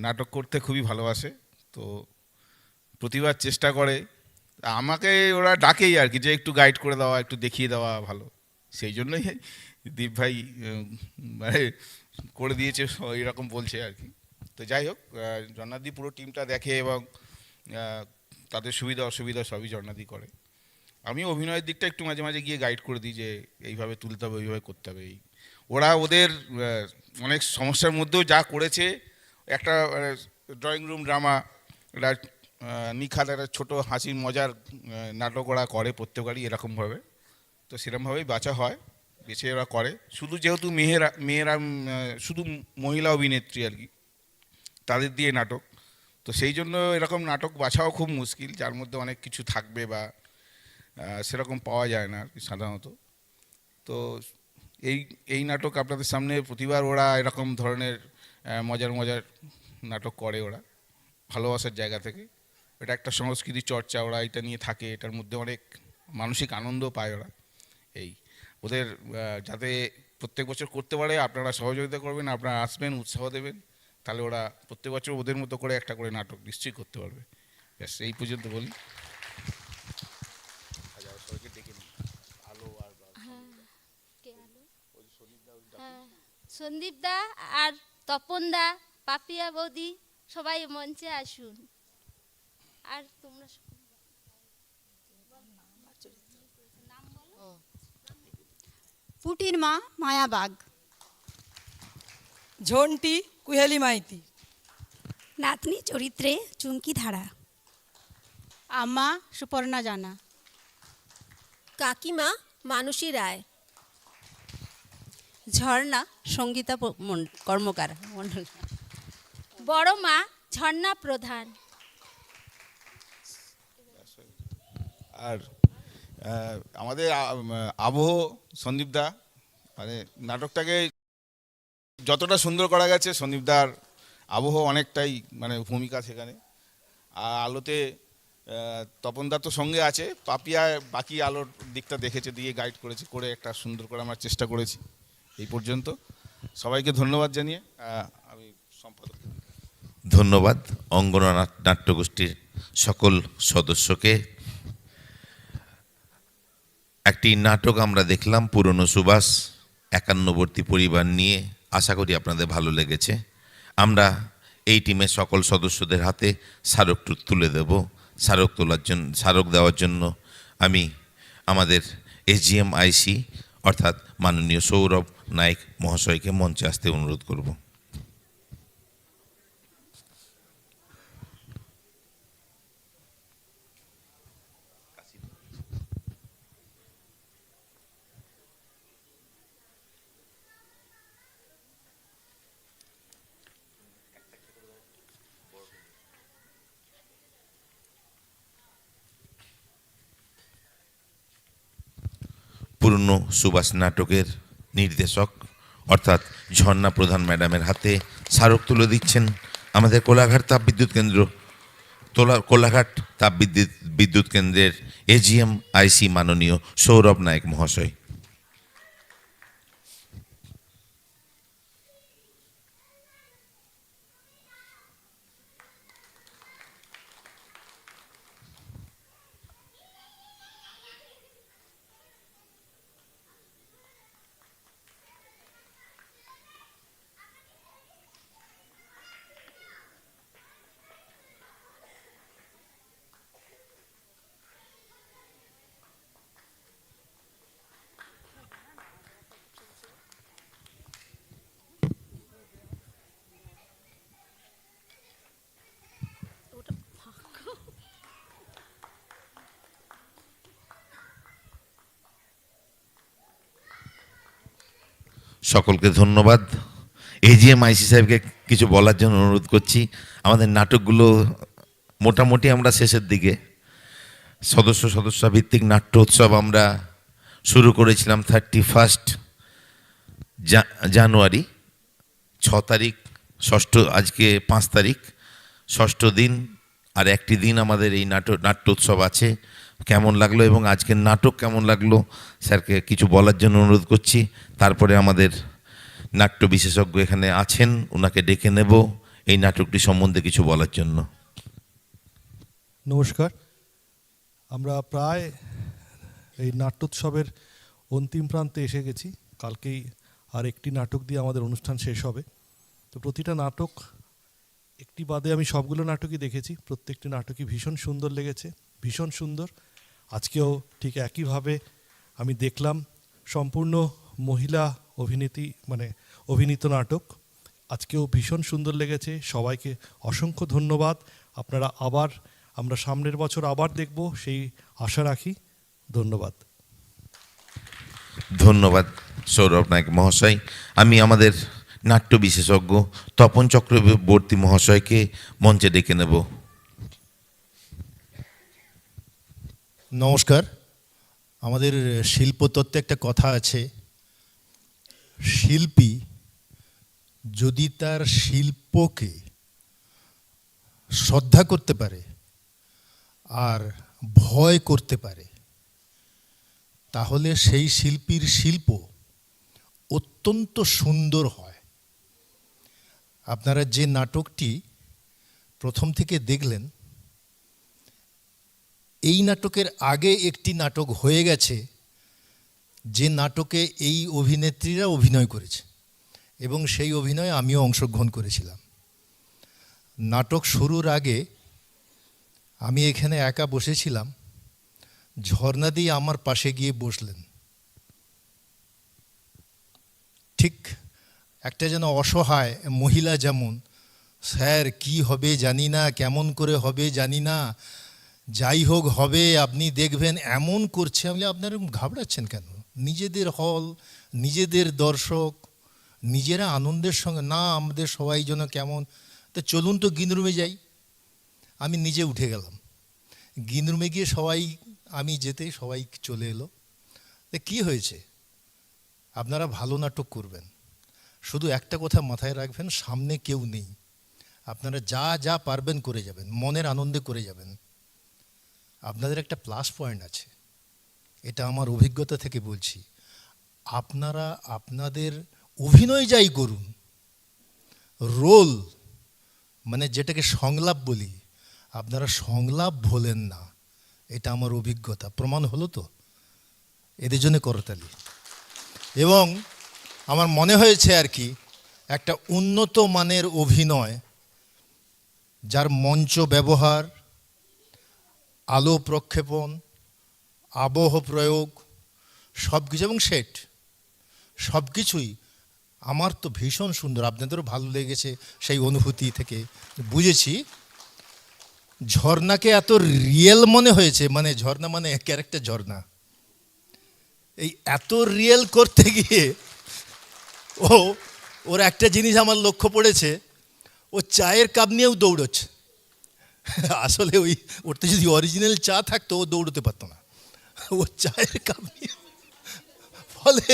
নাটক করতে খুবই ভালোবাসে, তো প্রতিবার চেষ্টা করে। আমাকে ওরা ডাকেই আর কি, যে একটু গাইড করে দেওয়া, একটু দেখিয়ে দেওয়া ভালো, সেই জন্যই দীপ ভাই করে দিয়েছে এরকম বলছে আর কি। তো যাই হোক, ঝর্ণাদি পুরো টিমটা দেখে এবং তাদের সুবিধা অসুবিধা সবই ঝর্ণাদি করে। আমি অভিনয়ের দিকটা একটু মাঝে মাঝে গিয়ে গাইড করে দিই, যে এইভাবে তুলতে হবে, ওইভাবে করতে হবে। ওরা ওদের অনেক সমস্যার মধ্যেও যা করেছে, একটা ড্রয়িং রুম ড্রামা, একটা নিখাত একটা ছোটো হাসির মজার নাটক ওরা করে প্রত্যেকবারই এরকমভাবে। তো সেরকমভাবেই বাঁচা হয়, বেছে ওরা করে। শুধু যেহেতু মেয়েরা শুধু মহিলা অভিনেত্রী আর কি, তাদের দিয়ে নাটক, তো সেই জন্য এরকম নাটক বাছাও খুব মুশকিল, যার মধ্যে অনেক কিছু থাকবে বা সেরকম পাওয়া যায় না আর কি সাধারণত। তো এই নাটক আপনাদের সামনে প্রতিবার ওরা এরকম ধরনের মজার নাটক করে, ওরা ভালোবাসার জায়গা থেকে। এটা একটা সংস্কৃতি চর্চা, ওরা এটা নিয়ে থাকে, এটার মধ্যে অনেক মানসিক আনন্দ পায় ওরা। ওদের যাতে প্রত্যেক বছর করতে পারে, আপনারা সহযোগিতা করবেন, আপনারা আসবেন, উৎসাহ দেবেন, তাহলে ওরা প্রত্যেক বছর ওদের মতো করে একটা করে নাটক নিশ্চয়ই করতে পারবে। ব্যাস এই পর্যন্ত বলি। সন্দীপ দা আর তপন দা, পাপিয়া বৌদি, সবাই মঞ্চে আসুন। আর তোমরা পুটির মা মায়াবাগ, ঝন্টি কুহেলি মাইতি, নাতনি চরিত্রে চুমকি ধারা, আম্মা সুপর্ণা জানা, কাকিমা মানসী রায়, ঝর্ণা সঙ্গীতা কর্মকার মণ্ডল, বড় মা ঝর্ণা প্রধান। আর আমাদের আবহ সন্দীপদা, নাটকটাকে যতটা সুন্দর করা গেছে, সন্দীপদার আবহ অনেকটাই ভূমিকা সেখানে। আর আলোতে তপনদা তো সঙ্গে আছে, পাপিয়া বাকি আলোর দিকটা দেখেছে, দিয়ে গাইড করেছে, করে একটা সুন্দর করে আমার চেষ্টা করেছি এই পর্যন্ত। সবাইকে ধন্যবাদ জানিয়ে আমি সম্পাদক। ধন্যবাদ অঙ্গনা নাট্যগোষ্ঠীর সকল সদস্যকে। একটি নাটক আমরা দেখলাম পুরনো সুবাস একান্নবর্তী পরিবার নিয়ে। আশা করি আপনাদের ভালো লেগেছে। আমরা এই টিমের সকল সদস্যদের হাতে স্মারক তুলে দেব। স্মারক দেওয়ার জন্য আমি আমাদের SGMIC অর্থাৎ মাননীয় সৌরভ নায়েক মহাশয়কে মঞ্চে আসতে অনুরোধ করব। পুরনো সুবাস নাটকের নির্দেশক অর্থাৎ ঝর্ণা প্রধান ম্যাডামের হাতে স্মারক তুলে দিচ্ছেন আমাদের কোলাঘাট তাপবিদ্যুৎ কেন্দ্রের SGMIC মাননীয় সৌরভ নায়েক মহাশয়। সকলকে ধন্যবাদ। SGMIC সাহেবকে কিছু বলার জন্য অনুরোধ করছি। আমাদের নাটকগুলো মোটামুটি আমরা শেষের দিকে। সদস্য ভিত্তিক নাট্য উৎসব আমরা শুরু করেছিলাম 31 জানুয়ারি, 6 তারিখ, আজকে 5 তারিখ, 6ষ্ঠ দিন। আর একটি দিন আমাদের এই নাট্য উৎসব আছে। কেমন লাগলো এবং আজকের নাটক কেমন লাগলো স্যারকে কিছু বলার জন্য অনুরোধ করছি। তারপরে আমাদের নাট্য বিশেষজ্ঞ এখানে আছেন, ওনাকে ডেকে নেব এই নাটকটি সম্বন্ধে কিছু বলার জন্য। নমস্কার। আমরা প্রায় এই নাট্যোৎসবের অন্তিম প্রান্তে এসে গেছি। কালকেই আর একটি নাটক দিয়ে আমাদের অনুষ্ঠান শেষ হবে। তো প্রতিটা নাটক একটি বাদে আমি সবগুলো নাটকই দেখেছি। প্রত্যেকটি নাটকই ভীষণ সুন্দর লেগেছে, ভীষণ সুন্দর। আজকেও ঠিক একইভাবে আমি দেখলাম সম্পূর্ণ মহিলা অভিনীত নাটক। আজকেও ভীষণ সুন্দর লেগেছে। সবাইকে অসংখ্য ধন্যবাদ। আপনারা আমরা সামনের বছর আবার দেখব সেই আশা রাখি। ধন্যবাদ। ধন্যবাদ সৌরভ নায়েক মহাশয়। আমি আমাদের নাট্য বিশেষজ্ঞ তপন চক্রবর্তী মহাশয়কে মঞ্চে ডেকে নেব। নমস্কার। আমাদের শিল্পতত্ত্বে একটা কথা আছে, শিল্পী যদি তার শিল্পকে শ্রদ্ধা করতে পারে আর ভয় করতে পারে, তাহলে সেই শিল্পীর শিল্প অত্যন্ত সুন্দর হয়। আপনারা যে নাটকটি প্রথম থেকে দেখলেন, এই নাটকের আগে একটি নাটক হয়ে গেছে, যে নাটকে এই অভিনেত্রীরা অভিনয় করেছে এবং সেই অভিনয়ে আমিও অংশগ্রহণ করেছিলাম। নাটক শুরুর আগে আমি এখানে একা বসেছিলাম, ঝর্ণাদি আমার পাশে গিয়ে বসলেন। ঠিক একটা যেন অসহায় মহিলা, যেমন স্যার কি হবে জানি না, কেমন করে হবে জানি না, যাই হোক হবে, আপনি দেখবেন, এমন করছে। আমি আপনারা ঘাবড়াচ্ছেন কেন? নিজেদের হল, নিজেদের দর্শক, নিজেরা আনন্দের সঙ্গে না, আমাদের সবাই যেন কেমন। তো চলুন তো গ্রিন রুমে যাই। আমি নিজে উঠে গেলাম। গ্রিন রুমে গিয়ে আমি যেতেই সবাই চলে এলো। তো কী হয়েছে? আপনারা ভালো নাটক করবেন, শুধু একটা কথা মাথায় রাখবেন, সামনে কেউ নেই। আপনারা যা যা পারবেন করে যাবেন, মনের আনন্দে করে যাবেন। আপনাদের একটা প্লাস পয়েন্ট আছে, এটা আমার অভিজ্ঞতা থেকে বলছি। আপনারা আপনাদের অভিনয় যাই করুন, রোল মানে যেটাকে সংলাপ বলি, আপনারা সংলাপ ভোলেন না, এটা আমার অভিজ্ঞতা, প্রমাণ হলো তো, এদের জন্য করতালি। এবং আমার মনে হয়েছে আর কি একটা উন্নত মানের অভিনয়, যার মঞ্চ ব্যবহার, আলো প্রক্ষেপণ, আবহ প্রয়োগ সব কিছু এবং সেট সব কিছুই আমার তো ভীষণ সুন্দর, আপনাদেরও ভালো লেগেছে সেই অনুভূতি থেকে বুঝেছি। ঝর্ণাকে এত রিয়েল মনে হয়েছে, মানে ঝর্ণা মানে ক্যারেক্টার ঝর্ণা, এই এত রিয়েল করতে গিয়ে ওর একটা জিনিস আমার লক্ষ্য পড়েছে, ও চায়ের কাপ নিয়েও দৌড়চ্ছে। আসলে ওরতে যদি অরিজিনাল চা থাকতো ও দৌড়তে পারতো না, ও চায়ের কাপ নিয়ে, ফলে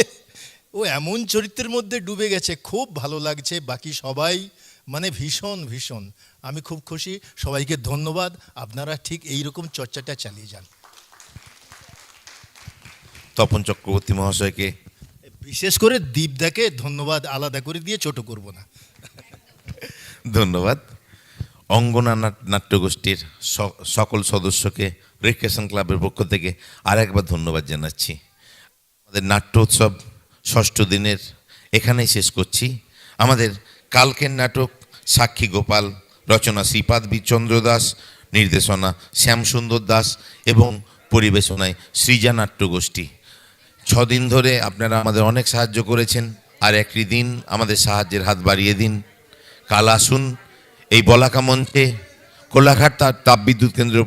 ও এমন চরিত্রের মধ্যে ডুবে গেছে, খুব ভালো লাগছে। বাকি সবাই মানে ভীষণ ভীষণ, আমি খুব খুশি, সবাইকে ধন্যবাদ। আপনারা ঠিক এইরকম চর্চাটা চালিয়ে যান। তপন চক্রবর্তী মহাশয়কে, বিশেষ করে দীপদাকে ধন্যবাদ আলাদা করে দিয়ে ছোট করব না। ধন্যবাদ। অঙ্গনা নাট্যগোষ্ঠীর সকল সদস্যকে রিক্রিয়েশন ক্লাবের পক্ষ থেকে আরেকবার ধন্যবাদ জানাচ্ছি। আমাদের নাট্য উৎসব 6ষ্ঠ দিনের এখানেই শেষ করছি। আমাদের কালকের নাটক সাক্ষী গোপাল, রচনা শ্রীপাদ চন্দ্র দাস, নির্দেশনা শ্যামসুন্দর দাস এবং পরিবেশনায় সৃজা নাট্যগোষ্ঠী। 6 দিন ধরে আপনারা আমাদের অনেক সাহায্য করেছেন, আর একটি দিন আমাদের সাহায্যের হাত বাড়িয়ে দিন। কাল আসুন এই বলাকা মঞ্চে কোলাঘাট তাপবিদ্যুৎ কেন্দ্র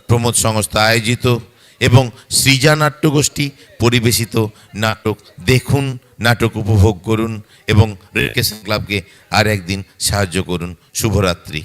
প্রমোদ সংস্থা আয়োজিত এবং সৃজা নাট্যগোষ্ঠী পরিবেশিত নাটক দেখুন, নাটক উপভোগ করুন এবং রিক্রিয়েশন ক্লাবকে আর একদিন সাহায্য করুন। শুভরাত্রি।